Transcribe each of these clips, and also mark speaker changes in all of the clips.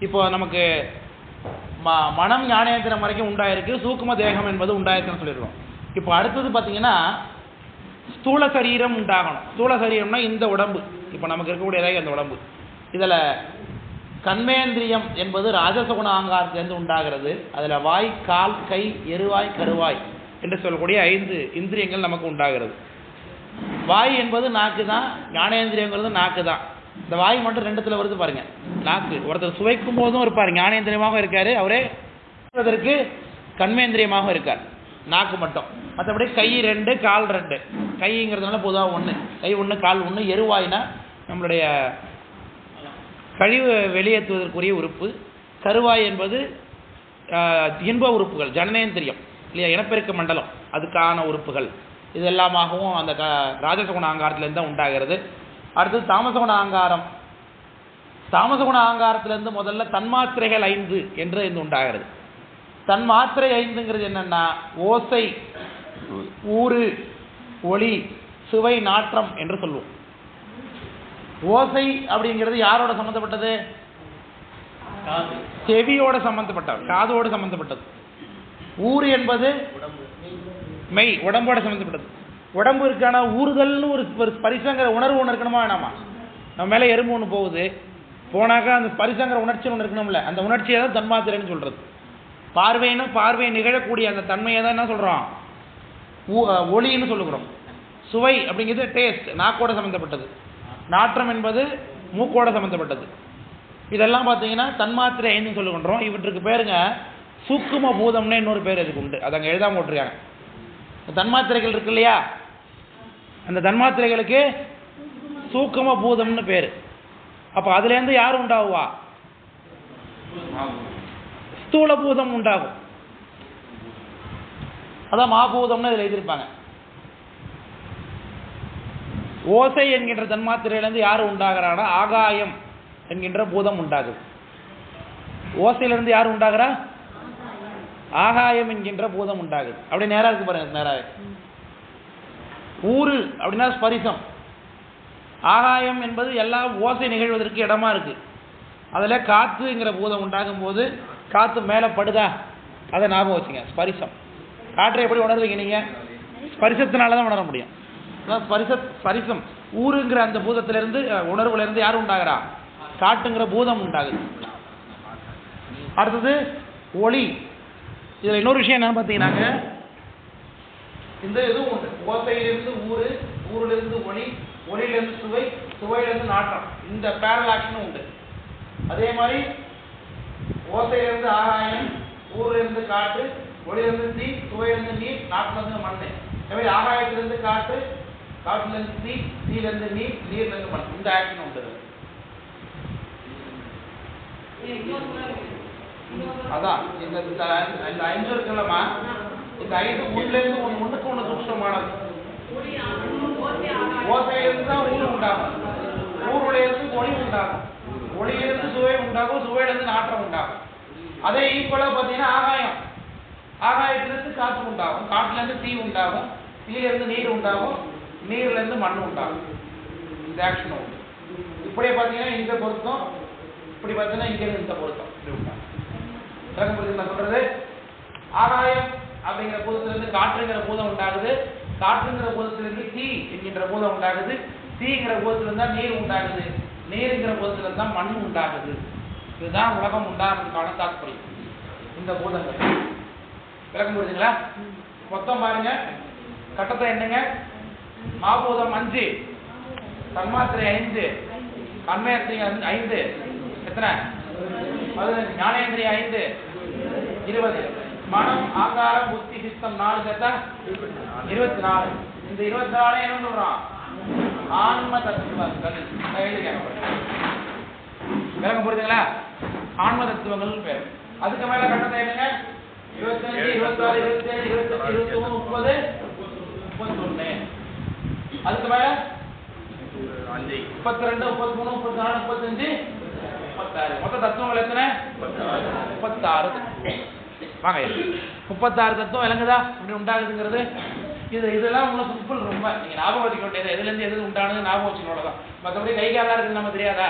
Speaker 1: இப்போ நமக்கு மனம் ஞானேந்திரம் வரைக்கும் உண்டாயிருக்கு, சூக்கும தேகம் என்பது உண்டாயிருக்குன்னு சொல்லிடுவோம். இப்போ அடுத்தது பார்த்தீங்கன்னா ஸ்தூல சரீரம் உண்டாகணும். ஸ்தூல சரீரம்னா இந்த உடம்பு, இப்போ நமக்கு இருக்கக்கூடியதாக இந்த உடம்பு. இதில் கண்மேந்திரியம் என்பது ராஜசகுண ஆங்காரத்திலிருந்து உண்டாகிறது. அதில் வாய், கால், கை, எருவாய், கருவாய் என்று சொல்லக்கூடிய 5 இந்திரியங்கள் நமக்கு உண்டாகிறது. வாய் என்பது நாக்கு தான், ஞானேந்திரியங்கிறது நாக்கு தான். இந்த வாய் மட்டும் 2த்துல வருது பாருங்க. நாக்கு ஒருத்தர் சுவைக்கும் போதும் இருப்பார், ஞானேந்திரியமாக இருக்காரு, அவரே அதற்கு கண்மேந்திரியமாக இருக்கார், நாக்கு மட்டும். மற்றபடி கை 2, கால் 2. கைங்கிறதுனால பொதுவாக 1, கை 1, கால் 1. எருவாய்னா நம்மளுடைய கழிவு வெளியேற்றுவதற்குரிய உறுப்பு. கருவாய் என்பது இன்ப உறுப்புகள், ஜனனேந்திரியம் இல்லையா, இனப்பெருக்க மண்டலம், அதுக்கான உறுப்புகள். இது எல்லாமாகவும் அந்த ராஜசகுண ஆங்காரத்திலேருந்து தான் உண்டாகிறது. அடுத்தது தாமசகுண ஆங்காரம். தாமசகுண ஆங்காரத்திலேருந்து முதல்ல தன்மாத்திரைகள் 5 என்று இருந்து உண்டாகிறது. தன்மாத்திரை 5ங்கிறது என்னன்னா ஓசை, ஊறு, ஒளி, சுவை, நாற்றம் என்று சொல்லுவோம். ஓசை அப்படிங்கிறது யாரோட சம்பந்தப்பட்டது? செவியோட சம்பந்தப்பட்டது, காதோடு சம்பந்தப்பட்டது. ஊறு என்பது மெய், உடம்போட சம்பந்தப்பட்டது. உடம்பு இருக்கான ஊறுதல்னு ஒரு பரிசங்கிற உணர்வு ஒன்று இருக்கணுமா வேணாமா? நம்ம மேலே எறும்பு ஒன்று போகுது, போனாக்கா அந்த பரிசங்கிற உணர்ச்சி ஒன்று இருக்கணும்ல, அந்த உணர்ச்சியை தான் தன்மாத்திரைன்னு சொல்கிறது. பார்வையை நிகழக்கூடிய அந்த தன்மையை தான் என்ன சொல்கிறோம்? ஒளின்னு சொல்லுகிறோம். சுவை அப்படிங்கிறது டேஸ்ட், நாக்கோட சம்மந்தப்பட்டது. நாற்றம் என்பது மூக்கோட சம்மந்தப்பட்டது. இதெல்லாம் பார்த்தீங்கன்னா தன்மாத்திரை 5ன்னு சொல்லுகின்றோம். இவற்றுக்கு பேருங்க சூக்கும பூதம்னு இன்னொரு பேர் இதுக்கு உண்டு, அதை அங்கே எழுதாம போட்டிருக்காங்க. தன்மாத்திரைகள் இருக்கு இல்லையா, அந்த தன்மாத்திரைகளுக்கு சூக்கும பூதம்னு பேர். அப்போ அதுலேருந்து யார் உண்டாகுவா? ஸ்தூல பூதம் உண்டாகும். அதான் மாபூதம்னு இதில் எழுதியிருப்பாங்க. ஓசை என்கின்ற தன்மாத்திரையிலேருந்து யார் உண்டாகிறானா ஆகாயம் என்கின்ற பூதம் உண்டாகுது. ஓசையிலிருந்து யார் உண்டாகிறா? ஆகாயம் என்கின்ற பூதம் உண்டாகுது. அப்படி நேராக இருக்கு பாருங்க. நேராக ஊறு அப்படின்னா ஸ்பரிசம். ஆகாயம் என்பது எல்லாம் ஓசை நிகழ்வதற்கு இடமா இருக்கு. அதில் காற்றுங்கிற பூதம் உண்டாகும் போது காற்று மேலே படுதா, அதை ஞாபகம் வச்சுங்க. ஸ்பரிசம். காற்றை எப்படி உணர்வீங்க நீங்கள்? ஸ்பரிசத்தினால தான் உணர முடியும். ஸ்பரிசம் ஊருங்கிற அந்த பூதத்திலிருந்து, உணர்வுலேருந்து யார் உண்டாகிறா? காட்டுங்கிற பூதம் உண்டாகுது. அடுத்தது ஒளி. இதில் இன்னொரு விஷயம் என்னன்னு பார்த்தீங்கன்னாங்க, இந்த இதுவும் உண்டு. ஓசையிலிருந்து ஊறு, ஊரிலிருந்து ஒளி, ஒளியிலிருந்து சுவை, சுவையிலிருந்து நாற்றம். இந்த பேரல் ஆக்ஷனும் உண்டு. அதே மாதிரி ஓசையிலிருந்து ஆகாயம், ஊரிலிருந்து காற்று, ஒளியிலிருந்து தீ, சுவையிலிருந்து நீர், நாட்டிலிருந்து மண். எனவே ஆகாயத்திலிருந்து காற்று, காற்றிலிருந்து தீ, தீயிலிருந்து நீர், நீர்லேருந்து மண். இந்த ஆக்ஷன் உண்டு. அதான் இந்த 5 இருக்குல்லம்மா, இந்த 5 ஒன்றுலேருந்து ஒன்றுக்கு ஒன்று சூக்ஷமானது. ஓசையிலிருந்து தான் ஊர் உண்டாகும், ஊருலேருந்து ஒளி உண்டாகும், ஒளியிலிருந்து சுவை உண்டாகும், சுவையிலிருந்து நாற்றம் உண்டாகும். அதே ஈக்குவலாக பார்த்தீங்கன்னா ஆகாயம், ஆகாயத்திலிருந்து காற்று உண்டாகும், காற்றிலேருந்து தீ உண்டாகும், தீயிலிருந்து நீர் உண்டாகும், நீர்லேருந்து மண் உண்டாகும். இந்த ஆக்ஷன் உண்டு. இப்படியே பார்த்தீங்கன்னா இந்த பொருத்தம், இப்படி பார்த்தீங்கன்னா இங்கிருந்து இந்த பொருத்தம் இப்படி உண்டாகும். நான் சொல்றது, ஆகாயம் அப்படிங்கிற பூதத்திலிருந்து காற்றுங்கிற பூதம் உண்டாகுது, காற்றுங்கிற பூதத்திலிருந்து தீ என்கின்ற பூதம் உண்டாகுது, தீங்கிற பூதத்திலிருந்து தான் நீர் உண்டாகுது, நீருங்கிற பூதத்திலிருந்து தான் மண் உண்டாகுது. இதுதான் உலகம் உண்டாகிறதுக்கான தாற்பயம். இந்த பூதங்கள் விளக்கம் புரியுதுங்களா? மொத்தம் பாருங்க, கட்டத்தை என்னங்க? மாபூதம் 5, தன்மாத்திரை 5, கண்மேந்திரியம் 5, எத்தனை? 15, ஞானேந்திரிய 5, 20, மனம், ஆகாரம், புத்தி, சித்தம் 4 சேர்த்தா 24. இந்த 24 என்ன சொல்றோம்? ஆன்ம தத்துவங்கள். விளக்கம் புரியுதுங்களா? ஆன்ம தத்துவங்கள் பேர். அதுக்கு மேல கட்டத்தை என்னங்க? 25, 26, 27, 28, 29, 30, 31. அதுக்கு மேல 32, 33, 34, 35, 36. மொத்த தத்துவங்கள் எத்தனை? 36. வாங்க, 36 தத்துவம் விளங்குதா இப்படி உண்டாகுதுங்கிறது? இதெல்லாம் உங்களுக்கு சிம்பிள். ரொம்ப நீங்கள் ஞாபகம் வச்சுக்க வேண்டியது, எதுலேருந்து எது உண்டானது ஞாபகம் வச்சுக்கணும் தான். மற்றபடி கை காலாக இருக்குன்னு நம்ம தெரியாதா?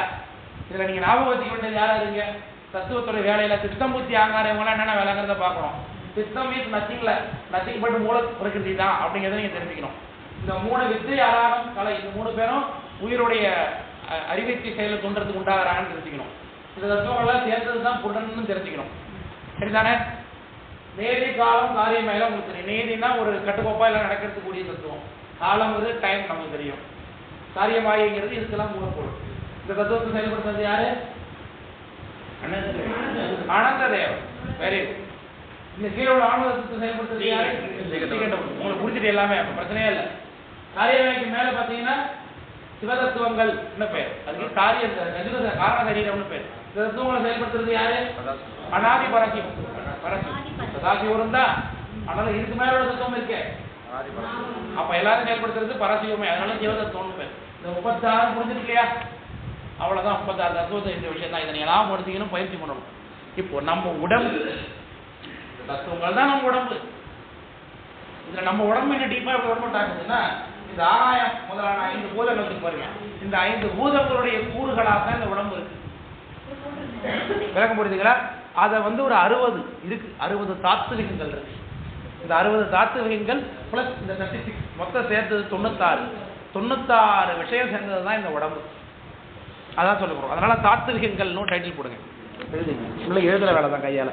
Speaker 1: இதில் நீங்கள் ஞாபகம் வச்சுக்க வேண்டியது யாராக இருங்க? தத்துவத்துடைய வேலையில சித்தம் புத்தி ஆங்காரம் இவங்களாம் என்னென்ன வேலைங்கிறத பார்க்கணும். சித்தம் இஸ் நத்திங் பட் மூல பிரகிருதி தான் அப்படிங்கிறத நீங்க தெரிஞ்சுக்கணும். இந்த 3 வித்தை ஆராகம் கலை இந்த 3 பேரும் உயிருடைய அறிவித்தி செயலை தோன்றதுக்கு உண்டாகிறாங்கன்னு தெரிஞ்சுக்கணும். இந்த தத்துவங்கள்லாம் சேர்ந்தது தான் புடன்னு தெரிஞ்சுக்கணும். சரிதானே? நேதி காலம் காரியம் மேல உங்களுக்கு தெரியும். நேதினா ஒரு கட்டுக்கோப்பா எல்லாம் நடக்கிறதுக்கு கூடிய தத்துவம். காலங்கிறது டைம் நமக்கு தெரியும். காரியமாகிறது இதுக்கெல்லாம் மூலப்பொருள். இந்த தத்துவத்தை செயல்படுத்துறது யாரு? ஆனந்ததேவன். Very good. இந்த கீழே உள்ள ஆனந்தத்தை செயல்படுத்துறது யாரு? உங்களுக்கு புரிஞ்சுட்டு எல்லாமே அப்ப பிரச்சனையே இல்லை. காரியவாய்க்கு மேல பாத்தீங்கன்னா சிவதத்துவங்கள் என்ன பேர்? அதுக்கு காரிய காரண சரீரம்னு பேர். இந்த தத்துவங்களை செயல்படுத்துறது யாரு? அனாதி பரசி சதாசிவம் தான். அதனால இதுக்கு மேல ஒரு தத்துவம் இருக்கு. அப்ப எல்லாரும் செயல்படுத்துறது பரசிவமே. அதனால சிவதத்துவம்னு பேர். இந்த 36 புரிஞ்சுட்டு இல்லையா? அவ்வளவுதான் 36 தத்துவத்தை இந்த விஷயம் தான். இதை எல்லாம் எடுத்துக்கணும், பயிற்சி பண்ணணும். இப்போ நம்ம உடம்பு தத்துவங்கள் தான் நம்ம உடம்பு. இதுல நம்ம உடம்பு என்ன டீப்பா ஒர்க் ஆகுதுன்னா இந்த ஆகாயம் முதலான 5 பூதங்களுக்கு பாருங்க. இந்த 5 பூதங்களுடைய கூறுகளாக தான் இந்த உடம்பு இருக்கு. விளக்கம் புரியுதுங்களா? அதை ஒரு 60 இருக்கு. 60 தாத்துவிகங்கள் இருக்கு. இந்த 60 தாத்துவிகங்கள் பிளஸ் இந்த 36 மொத்தம் சேர்த்தது 96 விஷயம் சேர்ந்தது தான் இந்த உடம்பு. அதான் சொல்ல போறோம். அதனால தாத்துவிகங்கள் டைட்டில் போடுங்க. எழுதுங்க. எழுதுற வேலை தான் கையால.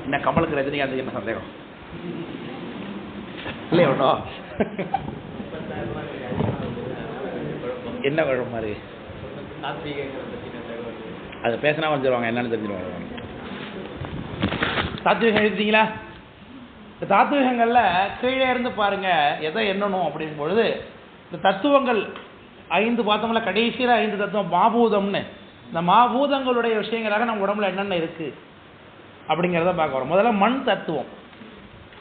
Speaker 1: என்ன கமலுக்கு ரஜினிகாந்த் என்ன சந்தேகம் இல்லையா? ஒன்றும் என்ன குழப்பம் மாதிரி அது பேசினா வந்துடுவாங்க. என்னன்னு தெரிஞ்சிருவாங்க. தாத்வீகம் எழுதிட்டீங்களா? இந்த தாத்வீகங்கள்ல கீழே இருந்து பாருங்க எதை எண்ணணும் அப்படிங்கும் பொழுது இந்த தத்துவங்கள் 5 பார்த்தோம்ல. கடைசியில் 5 தத்துவம் மாபூதம்னு. இந்த மாபூதங்களுடைய விஷயங்களாக நம்ம உடம்புல என்னென்ன இருக்கு அப்படிங்கிறத பார்க்க வரோம். முதல்ல மண் தத்துவம்.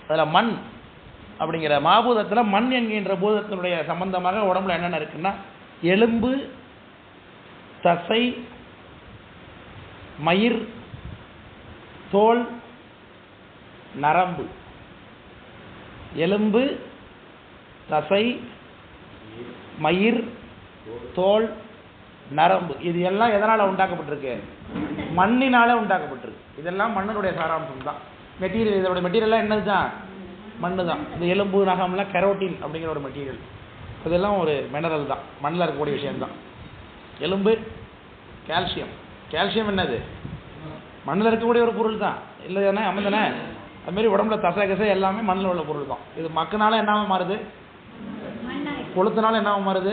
Speaker 1: அதில் மண் அப்படிங்கிற மாபூதத்தில் மண் என்கின்ற பூதத்தினுடைய சம்பந்தமாக உடம்புல என்னென்ன இருக்குன்னா எலும்பு, தசை, மயிர், தோல், நரம்பு. எலும்பு, தசை, மயிர், தோல், நரம்பு. இது எல்லாம் எதனால் உண்டாக்கப்பட்டிருக்கு? மண்ணினால உண்டாக்கப்பட்டிருக்கு. இதெல்லாம் மண்ணினுடைய சாராம்சம் தான். மெட்டீரியல், இதோட மெட்டீரியல்லாம் என்னது தான்? மண்ணு தான். இந்த எலும்பு, நகம்லாம் கெரோட்டின் அப்படிங்கிற ஒரு மெட்டீரியல். இதெல்லாம் ஒரு மினரல் தான், மண்ணில் இருக்கக்கூடிய விஷயம்தான். எலும்பு கால்சியம். கால்சியம் என்னது? மண்ணில் இருக்கக்கூடிய ஒரு பொருள் தான். இல்லை தானே? அம்மன் தானே? அதுமாரி உடம்புல தசை கசை எல்லாமே மண்ணில் உள்ள பொருள் தான். இது மக்கனால என்னவா மாறுது? கொளுத்தினால என்னவா மாறுது?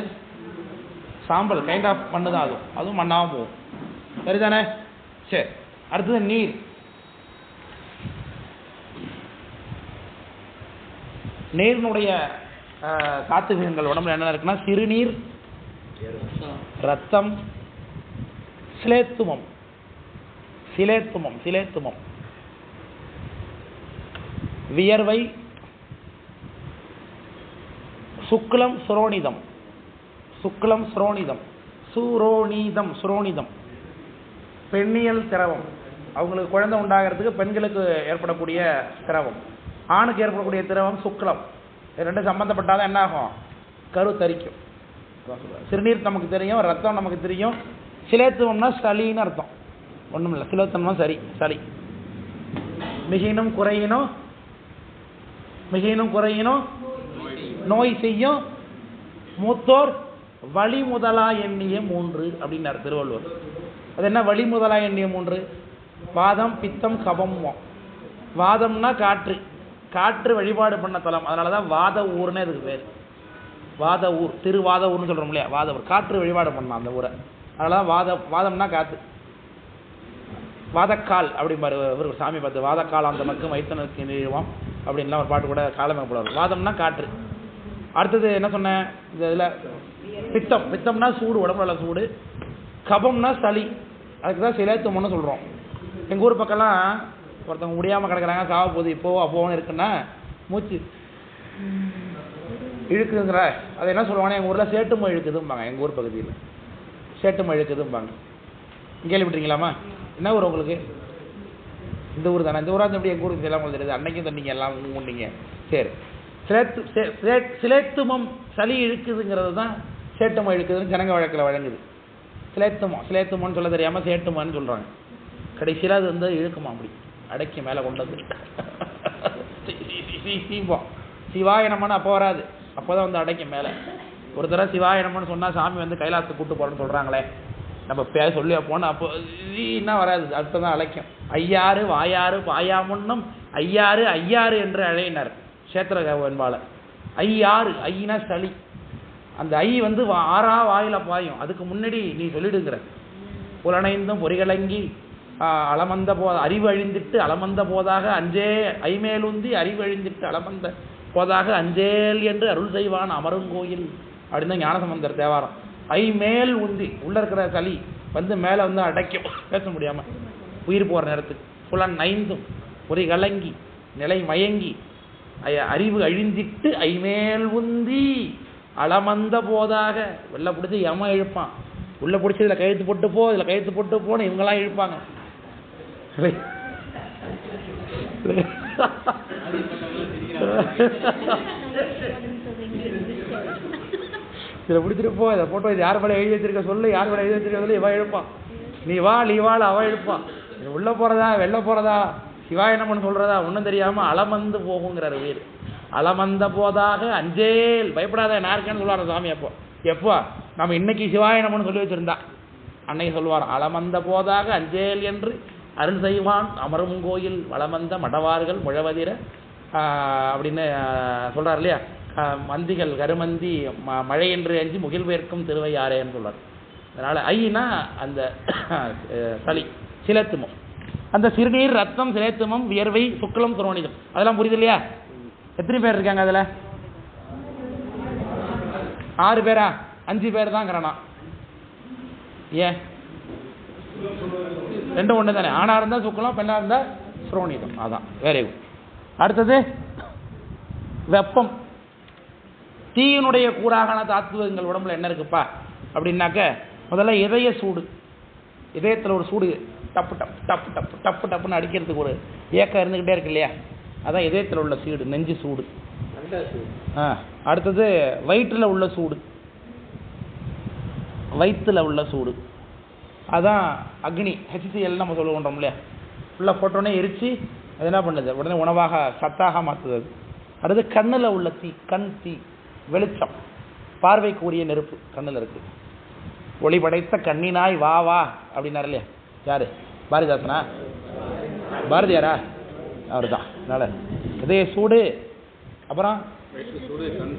Speaker 1: சாம்பல் கைண்ட் ஆஃப் மண்ணு தான். அதுவும் மண்ணாக போகும். சரிதானே? சரி. அடுத்தது நீர். நீரினுடைய தாத்துவிகங்கள் உடம்புல என்ன இருக்குன்னா சிறுநீர், ரத்தம், சிலேத்துமம். வியர்வை, சுக்லம், சுரோனிதம். பெண்ணியல் திரவம். அவங்களுக்கு குழந்தை உண்டாகிறதுக்கு பெண்களுக்கு ஏற்படக்கூடிய திரவம். ஆணுக்கு ஏற்படக்கூடிய திரவம் சுக்லம். ரெண்டு சம்பந்தப்பட்டாதான் என்ன ஆகும்? கரு தரிக்கும். சிறுநீர் நமக்கு தெரியும், ரத்தம் நமக்கு தெரியும். சிலேத்துவம்னா சளின்னு அர்த்தம். ஒன்றும் இல்லை, சிலேத்தம்னா சளி. மிகினும் குறையினும் நோய் செய்யும் மூத்தோர் வழி முதலா எண்ணிய 3 அப்படின்னாரு திருவள்ளுவர். அது என்ன வழி முதலா எண்ணிய 3? வாதம், பித்தம், கபம். வாதம்னா காற்று வழிபாடு பண்ண தலம். அதனாலதான் வாத ஊர்னே அதுக்கு பேர். வாத ஊர், திருவாத ஊர்னு சொல்றோம் இல்லையா? வாத ஊர், காற்று வழிபாடு பண்ணலாம் அந்த ஊரை. அதனாலதான் வாதம்னா காத்து. வாதக்கால் அப்படிம்பாரு ஒரு சாமி பார்த்து. வாதக்கால் அந்த மக்கும் வைத்தனுக்கு நிறுவம் அப்படின்லாம் ஒரு பாட்டு கூட காலமே போடுவார். வாதம்னா காற்று. அடுத்தது என்ன சொன்னேன்? இந்த இதில் பித்தம்னா சூடு, உடம்புல சூடு. கபம்னா சளி. அதுக்கு தான் சிலேத்துவம்னு சொல்கிறோம். எங்கள் ஊர் பக்கம்லாம் ஒருத்தவங்க முடியாமல் கிடக்குறாங்க, சாவ போகுது, இப்போவோ அப்போவும் இருக்குன்னா மூச்சு இழுக்குதுங்கிற அதை என்ன சொல்லுவாங்கன்னா எங்கள் ஊரில் சேட்டுமை இழுக்குதும்பாங்க. எங்கள் ஊர் பகுதியில் சேட்டுமை இழுக்குதும்பாங்க. கேள்விப்பட்டீங்களாமா? என்ன ஊர் உங்களுக்கு? இந்த ஊர் தானே, இந்த ஊரா எப்படி எங்கள் ஊருக்கு எல்லாம் தெரியுது, அன்னைக்கும் தண்ணீங்க எல்லாம் உண்டிங்க. சரி, சிலேத்துமம் சளி இழுக்குதுங்கிறது தான் சேட்டுமம் இழுக்குதுன்னு ஜனங்க வழக்கில் வழங்குது. சிலேத்துமோன்னு சொல்ல தெரியாமல் சேட்டுமான்னு சொல்கிறாங்க. கடைசியில் அது வந்து இழுக்குமா, அப்படி அடைக்கி மேலே கொண்டு வந்து சீப்போம். சிவாயனம்னு அப்போ வராது, அப்போ தான் வந்து அடைக்கும் மேலே. ஒரு தடவை சிவாயனம்னு சொன்னால் சாமி வந்து கைலாசத்துக்கு கூட்டு போகிறேன்னு சொல்கிறாங்களே, நம்ம பேர் சொல்லி போனால் அப்போ என்ன வராது, அடுத்த தான் அழைக்கும். ஐயாறு வாயாறு பாயாமுன்னும் ஐயாறு ஐயாறு என்று அழையினர் கஷேத்திர என்பால. ஐயாறு, ஐயினா சளி, அந்த ஐ வந்து ஆறா வாயில பாயும். அதுக்கு முன்னாடி நீ சொல்லிடுங்கிற புலனைந்தும் பொறிகளங்கி அளமந்த அறிவு அழிந்திட்டு அளமந்த போதாக அஞ்சே ஐமேலுந்தி அறிவு அழிந்திட்டு அளமந்த போதாக அஞ்சேல் என்று அருள் செய்வான் அமருங்கோயில் அப்படின்னு ஞானசம்பந்தர் தேவாரம். ஐ மேல் உந்தி, உள்ள இருக்கிற சளி வந்து மேலே வந்து அடைக்கும், பேச முடியாமல் உயிர் போகிற நேரத்துக்கு. புலன் ஐந்தும் பொறி கலங்கி நிலை மயங்கி அறிவு அழிந்திட்டு ஐமேல் உந்தி அளமந்த போதாக. வெளில பிடிச்சி யம இழுப்பான், உள்ள பிடிச்சி இதில் கழுத்து போட்டு போ, இதில் கழுத்து போட்டு போன்னு இவங்கெல்லாம் இழுப்பாங்க. இதில் பிடிச்சிட்டு போ, இதை போட்டோ, இது யார் மேலே எழுதி வச்சிருக்க சொல்லு, யார் மேலே எழுதி வச்சிருக்க சொல்லி இவன் இழுப்பான். நீ வா நீ வாழ அவன் இழுப்பான். உள்ளே போகிறதா வெளில போகிறதா சிவாயனம்னு சொல்கிறதா ஒன்றும் தெரியாமல் அலமந்து போகுங்கிறார் உயிர். அலமந்த போதாக அஞ்சேல், பயப்படாத நாருக்கேன்னு சொல்லுவார் சாமி. அப்போ எப்போ நம்ம இன்னைக்கு சிவாயனம்னு சொல்லி வச்சுருந்தா அன்னைக்கு சொல்லுவார் அலமந்த போதாக அஞ்சேல் என்று அருள் செய்வான் அமரும் கோயில் வளமந்த மடவார்கள் முழவதிர அப்படின்னு சொல்கிறார் இல்லையா. மந்திகள் கருமந்தி மழை என்று அஞ்சி முகில் வேர்க்கும் திருவையாரேன்னு சொல்கிறார். அதனால் ஐனா அந்த சளி, சிலேத்துமம், அந்த சிறுநீர் ரத்தம் சிலேத்துமம் வியர்வை சுக்லம் துரோணிதம், அதெல்லாம் புரியுது இல்லையா. எத்தனை பேர் இருக்காங்க அதில்? 6 பேரா 5 பேர் தான்ங்கிறானா. ஏன் 2 ஒன்று தானே, ஆணாக இருந்தால் சுக்லம், பெண்ணாக இருந்தால் சுரோணிதம். அதான் வெரி குட். அடுத்தது வெப்பம். தீயினுடைய கூறாகான தாத்துவங்கள் உடம்புல என்ன இருக்குப்பா அப்படின்னாக்க, முதல்ல இதய சூடு. இதயத்தில் ஒரு சூடு டப்பு டப்பு டப்பு டப்பு டப்பு டப்புன்னு அடிக்கிறதுக்கு ஒரு ஏக்கம் இருந்துக்கிட்டே இருக்கு இல்லையா, அதான் இதயத்தில் உள்ள சூடு, நெஞ்சு சூடு. அடுத்தது வயிற்றில் உள்ள சூடு, வயிற்றில் உள்ள சூடு அதான் அக்னி, HCl நம்ம சொல்லுவோம் இல்லையா. ஃபுல்லாக போட்டோன்னே எரிச்சு அது என்ன பண்ணுது, உடனே உணவாக சத்தாக மாற்றுது. அடுத்து கண்ணில் உள்ள தீ, கண் தீ, வெளிச்சம், பார்வைக்குரிய நெருப்பு கண்ணில் இருக்கு. ஒளி படைத்த கண்ணினாய் வா வா அப்படின்னாரு இல்லையா. யாரு? பாரதிதாசனா? பாரதியாரா? அவர் தான். அதனால இதய சூடு, அப்புறம்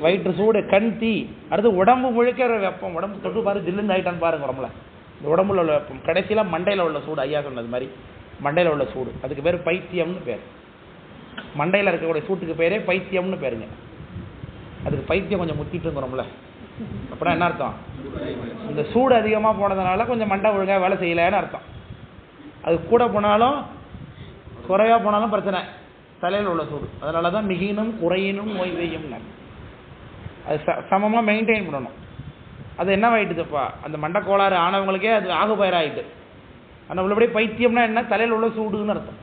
Speaker 1: வயிற்று சூடு, கண் தீ. அடுத்து உடம்பு முழுக்கிற வெப்பம். உடம்பு தொட்டு பாரு, ஜில்லுன்னு ஆகிட்டான்னு பாருங்க உடம்புல. இந்த உடம்புல உள்ள வெப்பம். கடைசியில் மண்டையில் உள்ள சூடு, ஐயா சொன்னது மாதிரி மண்டையில் உள்ள சூடு, அதுக்கு பேர் பைத்தியம்னு பேர். மண்டையில் இருக்கக்கூடிய சூட்டுக்கு பேரே பைத்தியம்னு பேருங்க. அதுக்கு பைத்தியம் கொஞ்சம் முத்திட்டு இருக்கிறோம்ல, அப்படின்னா என்ன அர்த்தம்? இந்த சூடு அதிகமாக போனதுனால கொஞ்சம் மண்டை ஒழுங்காக வேலை செய்யலைன்னு அர்த்தம். அது கூட போனாலும் குறையாக போனாலும் பிரச்சனை, தலையில் உள்ள சூடு. அதனால தான் மிகினும் குறையினும் ஓய்வையும் அது சமமாக மெயின்டைன் பண்ணணும். அது என்ன ஆகிட்டுதுப்பா, அந்த மண்டை கோளாறு ஆனவங்களுக்கே அது ஆகுபயராகிட்டு. ஆனால் உள்ளபடி பைத்தியம்னா என்ன, தலையில் உள்ள சூடுன்னு அர்த்தம்.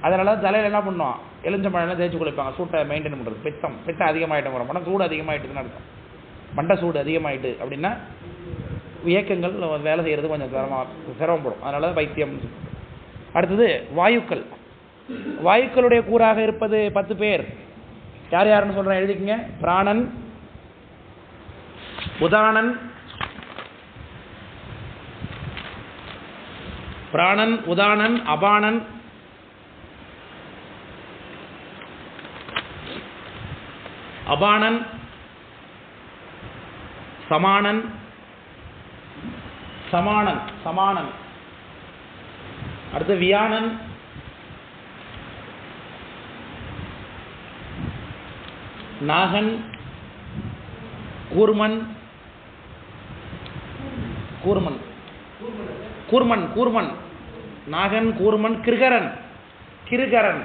Speaker 1: அதனால தான் தலையில் என்ன பண்ணுவோம், எலுஞ்சம்பழம்லாம் தேய்ச்சி குளிப்பாங்க, சூட்டை மெயின்டைன் பண்ணுறது. பித்தம் அதிகமாகிட்டு வரும், மனம் சூடு அதிகமாகிட்டுன்னு அர்த்தம். மண்டை சூடு அதிகமாகிட்டு அப்படின்னா இயக்கங்கள் வேலை செய்கிறது கொஞ்சம் சிரமப்படும். அதனால தான் பைத்தியம். அடுத்தது வாயுக்கள். வாயுக்களுடைய கூறாக இருப்பது 10 பேர். யார் யாருன்னு சொல்கிறேன், எழுதிக்கங்க. பிராணன், உதானன், பிராணன், உதானன், அபானன், அபானன், சமானன், சமானன், சமானன். அடுத்து வியானன், நாகன், கூர்மன், கூர்மன், கூர்மன், கூர்மன், நாகன், கூர்மன், கிருகரன், கிருகரன்,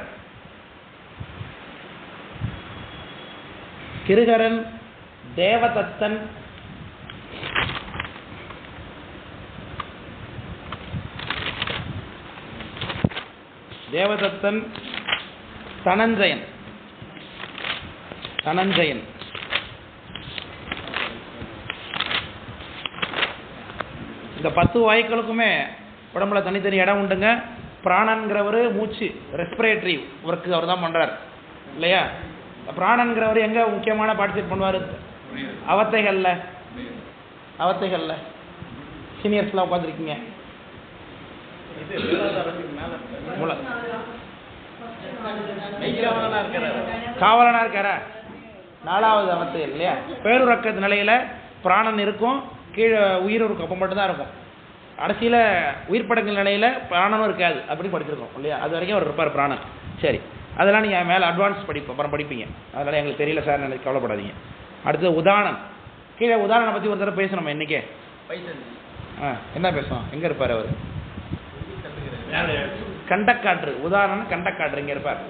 Speaker 1: கிருகரன், தேவதத்தன், தேவதத்தன், தனஞ்சயன். தனஞ்சயன் இந்த 10 வாயுக்களுக்குமே உடம்புல தனித்தனி இடம் உண்டுங்க. பிராணன்கிறவர் மூச்சு, ரெஸ்பிரேட்டரி ஒர்க்கு அவர் தான் பண்ணுறார் இல்லையா? பிராணன்கிறவர் எங்கே முக்கியமான பார்ட்டிசிபேட் பண்ணுவார்? அவத்தைகளில். அவத்தைகளில் சீனியர்ஸ்லாம் உட்காந்துருக்கீங்க. காவலனா இருக்காரா? 4வது அவத்தை இல்லையா? பேருறக்க நிலையில் பிராணன் இருக்கும், கீழே உயிர் இருக்கும், அப்போ மட்டும்தான் இருக்கும். கடைசியில் உயிர் படங்கள் நிலையில் பிராணனும் இருக்காது அப்படின்னு படிச்சிருக்கோம் இல்லையா? அது வரைக்கும் அவர் இருப்பார் பிராணன். சரி, அதெல்லாம் நீங்கள் மேலே அட்வான்ஸ் அப்புறம் படிப்பீங்க. அதனால் எங்களுக்கு தெரியல சார், எனக்கு கவலைப்படாதீங்க. அடுத்தது உதாரணம். கீழே உதாரணம் பற்றி ஒரு தடவை பேசணும் இன்னைக்கே. என்ன பேசுவோம்? எங்கே இருப்பார் அவர்? கண்டக்காற்று. உதாரணம் கண்டக்காற்று இங்கே இருப்பார்.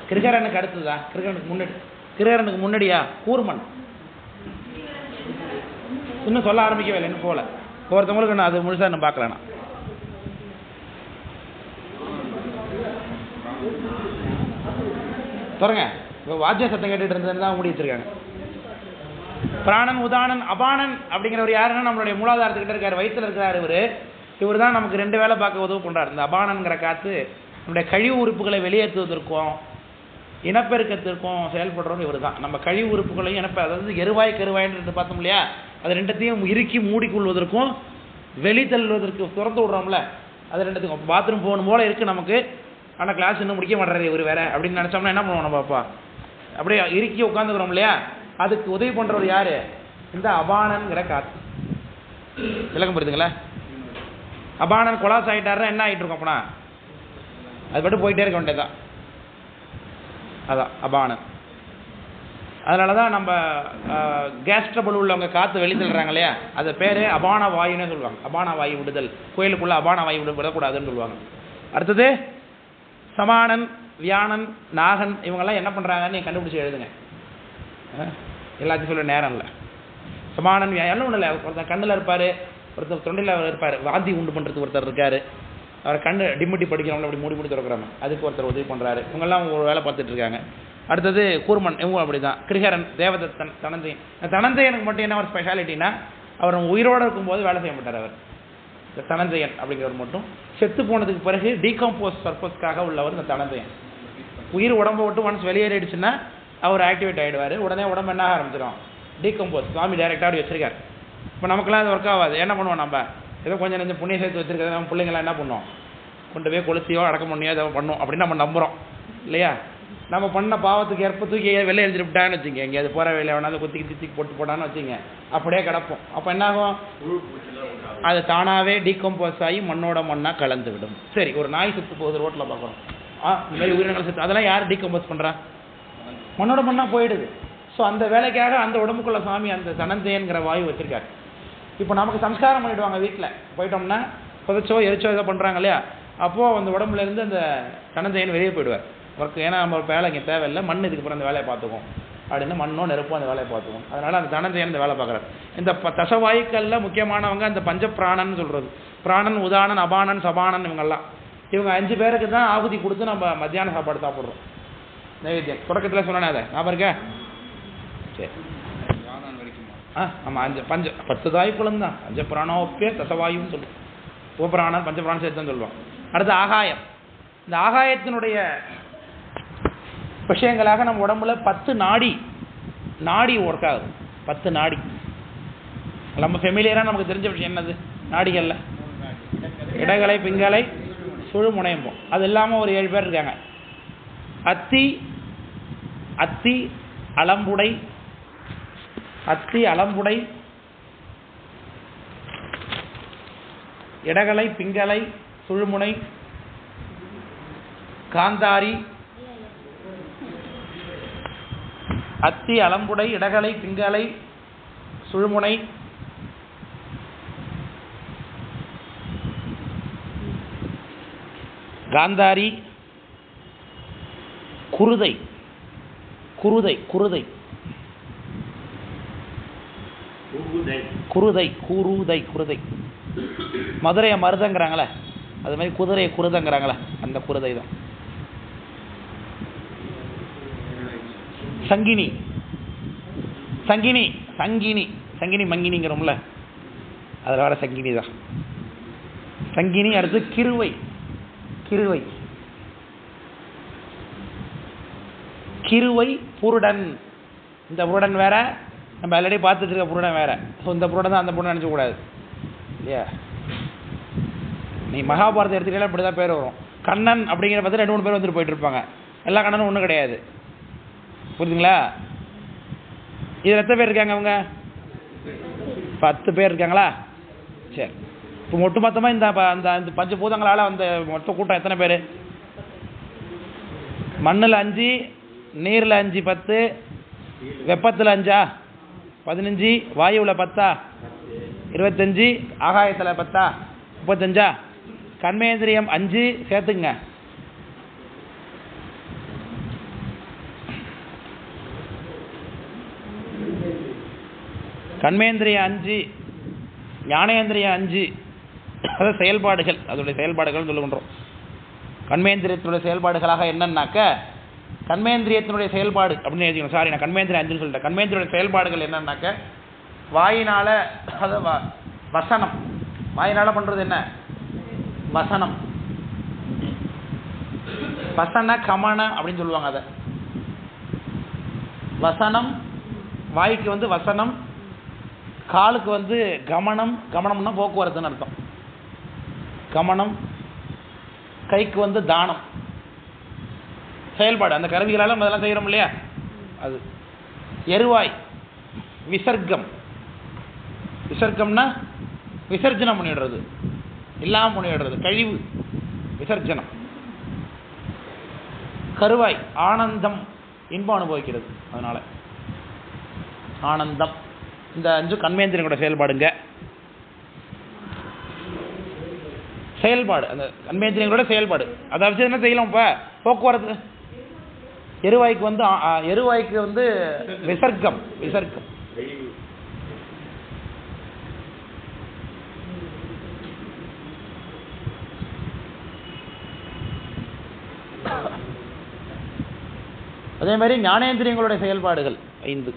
Speaker 1: கிருகரனுக்கு அடுத்ததா? கிருகரனுக்கு முன்னாடியா? கூர்மன். இன்னும் சொல்ல ஆரம்பிக்கவே இல்லை, இன்னும் போல. ஒருத்தவங்களுக்கு நான் அது முழுசா இன்னும் பார்க்கலண்ணா. தொடங்க. வாத்திய சத்தம் கேட்டுட்டு இருந்ததுன்னு தான் மூடி வச்சிருக்காங்க. பிராணன், உதானன், அபானன் அப்படிங்கிறவர் யாருன்னா நம்மளுடைய மூலாதாரத்துக்கிட்ட இருக்காரு, வயிற்றுல இருக்கிறார். இவர் தான் நமக்கு 2 வேலை பார்க்க உதவு பண்றாரு. இந்த அபானன்கிற காத்து நம்முடைய கழிவு உறுப்புகளை வெளியேற்றுவதற்கும் இனப்பெருக்கத்திற்கும் செயல்படுறவங்க இவர் தான். நம்ம கழிவு உறுப்புகளையும் அதாவது எருவாய் கருவாயின்னு பார்த்தோம் இல்லையா? அது 2த்தையும் இறுக்கி மூடிக்கொள்வதற்கும் வெளித்தள்ளுவதற்கு துரத்து விடுறோம்ல, அது 2த்துக்கும். பாத்ரூம் போகணும் போல இருக்கு நமக்கு, ஆனால் கிளாஸ் இன்னும் முடிக்க மாட்டாரு இவர் வேற அப்படின்னு நினச்சோம்னா என்ன பண்ணுவோம்? நம்ம அப்பா அப்படியே இறுக்கி உட்காந்துக்கிறோம் இல்லையா? அதுக்கு உதவி பண்ணுறவர் யாரு? இந்த அபானன்கிற காத்து. விளக்கம் புரியுதுங்களா? அபானன் கொலாஸ் ஆகிட்டாருன்னா என்ன ஆகிட்டு இருக்கோம்? அப்பனா அது மட்டும் போயிட்டே இருக்க வேண்டியதுதான். அதான் அபானன். அதனால தான் நம்ம கேஸ் ட்ரபிள் உள்ளவங்க காற்று வெளித்தள்ளுறாங்க இல்லையா? அது பேர் அபான வாயுன்னு சொல்லுவாங்க. அபான வாயு விடுதல். கோயிலுக்குள்ளே அபான வாயு விடக்கூடாதுன்னு சொல்லுவாங்க. அடுத்தது சமானன், வியானன், நாகன். இவங்கெல்லாம் என்ன பண்ணுறாங்கன்னு நீங்கள் கண்டுபிடிச்சி எழுதுங்க. எல்லாத்தையும் சொல்ல நேரம் இல்லை. சமானன் எல்லாம் ஒன்றும் இல்லை. ஒருத்தர் கண்ணில் இருப்பார், ஒருத்தர் தொண்டில் இருப்பார், வாந்தி உண்டு பண்ணுறதுக்கு ஒருத்தர் இருக்கார். அவரை கண்ணு டிம்மிட்டி படிக்கிறவங்கள அப்படி மூடி திறக்கிறாங்க, அதுக்கு ஒருத்தர் உதவி பண்ணுறாரு. இவங்கெல்லாம் ஒரு வேலை பார்த்துட்டு இருக்காங்க. அடுத்தது கூர்மன், இவங்க அப்படி தான். கிருகரன், தேவதத்தன், தனஞ்சயன். தனஞ்சயனுக்கு மட்டும் என்ன ஒரு ஸ்பெஷாலிட்டினா, அவர் உயிரோடு இருக்கும்போது வேலை செய்ய மாட்டார். அவர் இந்த தனஞ்சயன் அப்படிங்கிறவர் மட்டும் செத்து போனதுக்கு பிறகு டீகம்போஸ் பர்பஸ்க்காக உள்ளவர் இந்த தனஞ்சயன். உயிர் உடம்பை விட்டு ஒன்ஸ் வெளியேறிடுச்சுன்னா அவர் ஆக்டிவேட் ஆகிடுவார். உடனே உடம்பு என்ன ஆரம்பிச்சிடும்? டீகம்போஸ். சுவாமி டைரெக்டாக அப்படி வச்சிருக்காரு. இப்போ நமக்குலாம் அது ஒர்க் ஆகாது. என்ன பண்ணுவோம்? நம்ம ஏதோ கொஞ்சம் நெஞ்சம் புண்ணிய சேர்த்து வச்சிருக்கிறது நம்ம பிள்ளைங்களாம் என்ன பண்ணுவோம்? கொண்டு போய் கொளுத்தியோ அடக்கம் பண்ணியோ ஏதோ பண்ணும் அப்படின்னு நம்ம நம்புகிறோம் இல்லையா? நம்ம பண்ண பாவத்துக்கு ஏற்ப தூக்கி வெளியே எழுதிட்டு விட்டான்னு வச்சுங்க, எங்கேயாவது போகிற வேலையை வேணாலும் குத்திக்கு தித்திக்கு போட்டு போட்டான்னு வச்சுங்க, அப்படியே கிடப்போம். அப்போ என்னாகும்? அது தானாகவே டீகம்போஸ் ஆகி மண்ணோட மண்ணாக கலந்து விடும். சரி, ஒரு நாய் செத்து போகுது ரோட்டில் பார்க்குறோம், இந்த மாதிரி உயிரினங்கள் செத்து, அதெல்லாம் யார் டீகம்போஸ் பண்ணுறா? மண்ணோட மண்ணாக போயிடுது. ஸோ அந்த வேலைக்காக அந்த உடம்புக்குள்ள சாமி அந்த தனஞ்சயன்கிற வாயு வச்சிருக்காரு. இப்போ நமக்கு சம்ஸ்காரம் பண்ணிவிடுவாங்க வீட்டில் போயிட்டோம்னா, புதைச்சோ எரிச்சோ ஏதோ பண்ணுறாங்க இல்லையா? அப்போது அந்த உடம்புலேருந்து அந்த தனஞ்சயன் வெளியே போயிடுவார் ஒர்க்கு. ஏன்னா நம்ம வேலை இங்கே தேவையில்லை, மண் இதுக்கு அப்புறம் அந்த வேலையை பார்த்துக்கும் அப்படின்னு மண்ணோ நெருப்போ அந்த வேலையை பார்த்துக்கும். அதனால் அந்த தனஞ்சயன் இந்த வேலை பார்க்குறாரு. இந்த தசவாயுக்களில் முக்கியமானவங்க அந்த பஞ்சப்பிராணன் சொல்கிறது. பிராணன், உதானன், அபானன், சபானன். இவங்க 5 பேருக்கு தான் ஆகுதி கொடுத்து நம்ம மத்தியான சாப்பாடு சாப்பிட்றோம். நைவேத்தியம் தொடக்கத்தில் சொன்னேன், அதை ஞாபகம் இருக்கா? சரி, ஆமாம். 10 தாய்க்குளம் தான். பஞ்சபிராணோப்பிய தசவாயுன்னு சொல்லுவோம். உபபிராணன், பஞ்சபிராணம் சேர்த்து தான் சொல்லுவோம். அடுத்து ஆகாயம். இந்த ஆகாயத்தினுடைய விஷயங்களாக நம்ம உடம்புல 10 நாடி ஒர்க் ஆகுது. 10 நாடி நம்ம ஃபெமிலியராக நமக்கு தெரிஞ்ச விஷயம் என்னது? நாடிகளில் இடகலை, பிங்கலை, சுழுமுனையும்போம். அது இல்லாமல் ஒரு 7 பேர் இருக்காங்க. அத்தி, அலம்புடை, இடகலை, பிங்கலை, சுழுமுனை, காந்தாரி. அத்தி, அலம்புடை, இடகலை, பிங்கலை, சுழுமுனை, காந்தாரி, குருதை. குருதை, குருதை, குருதை. மதுரையை மருதங்கிறாங்களே, அது மாதிரி குதிரையை குருதைங்கிறாங்களே, அந்த குருதை தான். சங்கினி, சங்கினி, சங்கினி, சங்கினி மங்கினிங்கிறோம்ல, அதில் வர சங்கினி தான் சங்கினி. அடுத்து கிருவை, கிருவை, கிருவை புருடன். இந்த புருடன் வேற, நம்ம ஆல்ரெடி பார்த்துட்டு இருக்க புருடன் வேற. ஸோ இந்த புருடன் தான் அந்த புருடன் நினச்சக்கூடாது இல்லையா? நீ மகாபாரதம் எடுத்துக்கிட்டாலும் இப்படி தான் பேர் வரும். கண்ணன் அப்படிங்கிற பார்த்து 2-3 பேர் வந்துட்டு போயிட்டு இருப்பாங்க. எல்லா கண்ணனும் ஒன்றும் கிடையாது. புரியுதுங்களா? இதில் எத்தனை பேர் இருக்காங்க? அவங்க 10 பேர் இருக்காங்களா? சரி. இப்போ ஒட்டுமொத்தமாக இந்த பஞ்சபூதங்களால் அந்த மொத்த கூட்டம் எத்தனை பேர்? மண்ணில் 5, நீரில் 5 10, வெப்பத்தில் 5 15, வாயுவில் 10 25, ஆகாயத்தில் 10 35. கர்மேந்திரியம் 5 சேர்த்துங்க. கர்மேந்திரியம் 5, ஞானேந்திரியம் 5. அதாவது செயல்பாடுகள், அதோடைய செயல்பாடுகள் சொல்லுகின்றோம். கர்மேந்திரியத்தினுடைய செயல்பாடுகளாக என்னன்னாக்க, கர்மேந்திரியத்தினுடைய செயல்பாடு அப்படின்னு எழுதிக்கணும். சாரி, நான் கர்மேந்திரியம் 5 சொல்லிட்டேன். கர்மேந்திரியோட செயல்பாடுகள் என்னன்னாக்க, வாயினால, அதாவது வசனம், வாயினால பண்றது என்ன? வசனம். வசன கமன அப்படின்னு சொல்லுவாங்க. அதை வசனம், வாய்க்கு வசனம், காலுக்கு கமனம். கமனம்னா போக்குவரத்துன்னு அர்த்தம். கமனம். கைக்கு தானம். செயல்பாடு, அந்த கருவிகளால் நம்ம அதெல்லாம் செய்கிறோம் இல்லையா? அது. எருவாய் விசர்க்கம். விசர்க்கம்னா விசர்ஜனம் பண்ணிடுறது, இல்லாமல் பண்ணிடுறது, கழிவு, விசர்ஜனம். கருவாய் ஆனந்தம், இன்பம் அனுபவிக்கிறது. அதனால ஆனந்தம். இந்த 5 கர்மேந்திரியங்களோட செயல்பாடுங்க. செயல்பாடு, அந்த கர்மேந்திரியங்களோட செயல்பாடு. அதை வச்சு என்ன செய்யலாம்? இப்போ போக்குவரத்து. எருவாய்க்கு எருவாய்க்கு விசர்க்கம். விசர்க்கம். அதே மாதிரி ஞானேந்திரியங்களுடைய செயல்பாடுகள் 5.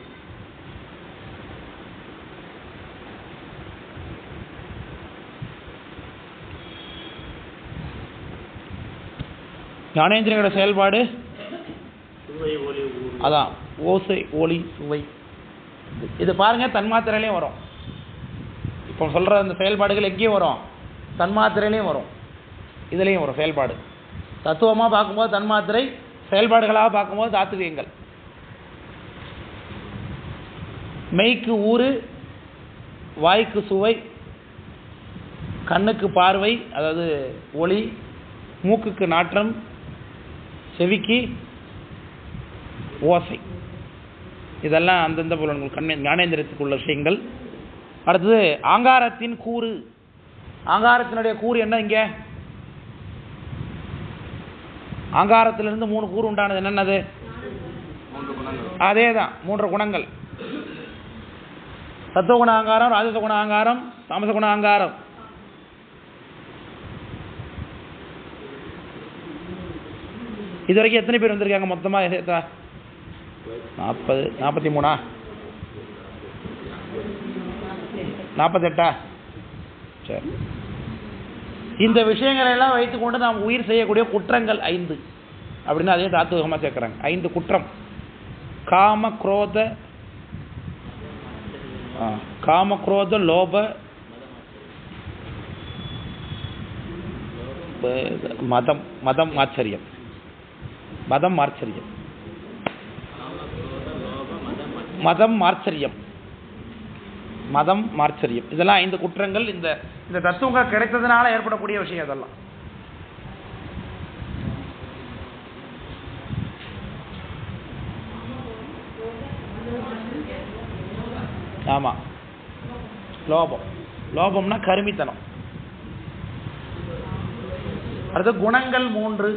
Speaker 1: ஞானேந்திரியங்களோட செயல்பாடு அதான் ஓசை, ஒளி, சுவை. இது பாருங்க, தன்மாத்திரையிலையும் வரும். இப்போ சொல்ற அந்த செயல்பாடுகள் எங்கேயும் வரும், தன்மாத்திரையிலையும் வரும், இதுலேயும் வரும் செயல்பாடு. தத்துவமாக பார்க்கும்போது தன்மாத்திரை, செயல்பாடுகளாக பார்க்கும்போது தாத்துவியங்கள். மெய்க்கு ஊறு, வாய்க்கு சுவை, கண்ணுக்கு பார்வை அதாவது ஒளி, மூக்குக்கு நாற்றம், செவிக்கு ஓசை. இதெல்லாம் அந்தந்த புலன்கள், ஞானேந்திரியத்துக்கு உள்ள விஷயங்கள். அடுத்தது ஆங்காரத்தின் கூறு. ஆங்காரத்தினுடைய கூறு என்ன? இங்கே ஆங்காரத்திலிருந்து 3 கூறு உண்டானது. என்னென்னது? அதே தான் 3 குணங்கள். சத்துவகுண ஆங்காரம், ராஜச குண ஆங்காரம், தாமச குண ஆங்காரம். இது வரைக்கும் எத்தனை பேர் வந்திருக்காங்க மொத்தமாக சேர்த்தா? 40, 43, 48. சரி. இந்த விஷயங்களை எல்லாம் வைத்துக்கொண்டு நாம் உயிர் செய்யக்கூடிய குற்றங்கள் 5 அப்படின்னு அதையும் தாத்துவகமாக சேர்க்குறாங்க. 5 குற்றம். காம குரோத லோப மதம் ஆச்சரியம். மதம் ஆச்சரியம். மதம் ஆச்சரியம். மதம் மார்ச்சரியம். இதெல்லாம் 5 குற்றங்கள். இந்த தத்துவங்கள் கிடைத்ததுனால ஏற்படக்கூடிய விஷயம் இதெல்லாம். ஆமா, லோபம். லோபம்னா கருமித்தனம். அடுத்து குணங்கள் 3.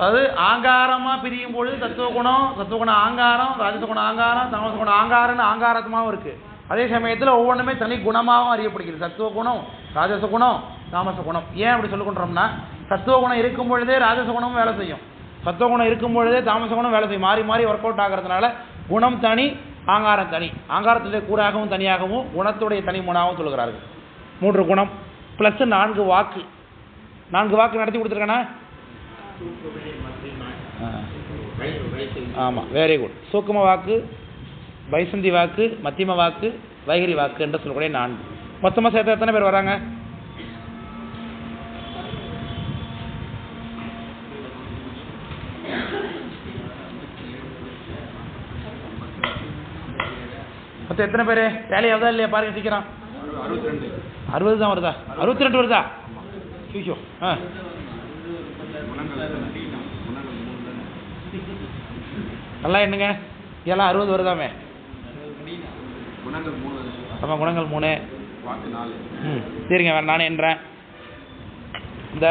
Speaker 1: அது ஆங்காரமாக பிரியும் பொழுது சத்துவகுணம் ஆங்காரம், ராஜசகுணம் ஆங்காரம், தாமசகுணம் ஆங்காரம்னு ஆங்காரமாகவும் இருக்குது. அதே சமயத்தில் ஒவ்வொன்றுமே தனி குணமாகவும் அறியப்படுகிறது. சத்துவகுணம், ராஜசகுணம், தாமசகுணம். ஏன் அப்படி சொல்லிக்கொண்டோம்னா, சத்துவகுணம் இருக்கும் பொழுதே ராஜசகுணமும் வேலை செய்யும், சத்துவகுணம் இருக்கும் பொழுதே தாமசகுணம் வேலை செய்யும். மாறி மாறி ஒர்க் அவுட் ஆகிறதுனால குணம் தனி, ஆங்காரம் தனி. ஆங்காரத்துடைய கூறாகவும் தனியாகவும் குணத்துடைய தனி மூணாகவும் சொல்கிறார்கள். 3 குணம் ப்ளஸ் 4 வாக்கு. 4 வாக்கு நடத்தி கொடுத்துருக்கேண்ணா. ஆமாம், வெரி குட். சூக்கும வாக்கு, வைசந்தி வாக்கு, மத்தியம வாக்கு, வைகரி வாக்கு என்று சொல்லக்கூடிய 4. மொத்தமாக சேர்த்து எத்தனை பேர் வராங்க? மொத்தம் எத்தனை பேர்? வேலையாவதா இல்லையா பாருங்க சீக்கிரம். 60 தான் வருதா? 62 வருதா? ஐயோ. நல்லா என்னங்க எல்லாம் 60 வருதாமே. ஆமாம், குணங்கள் 3. சரிங்க, நானே என்றேன். இந்த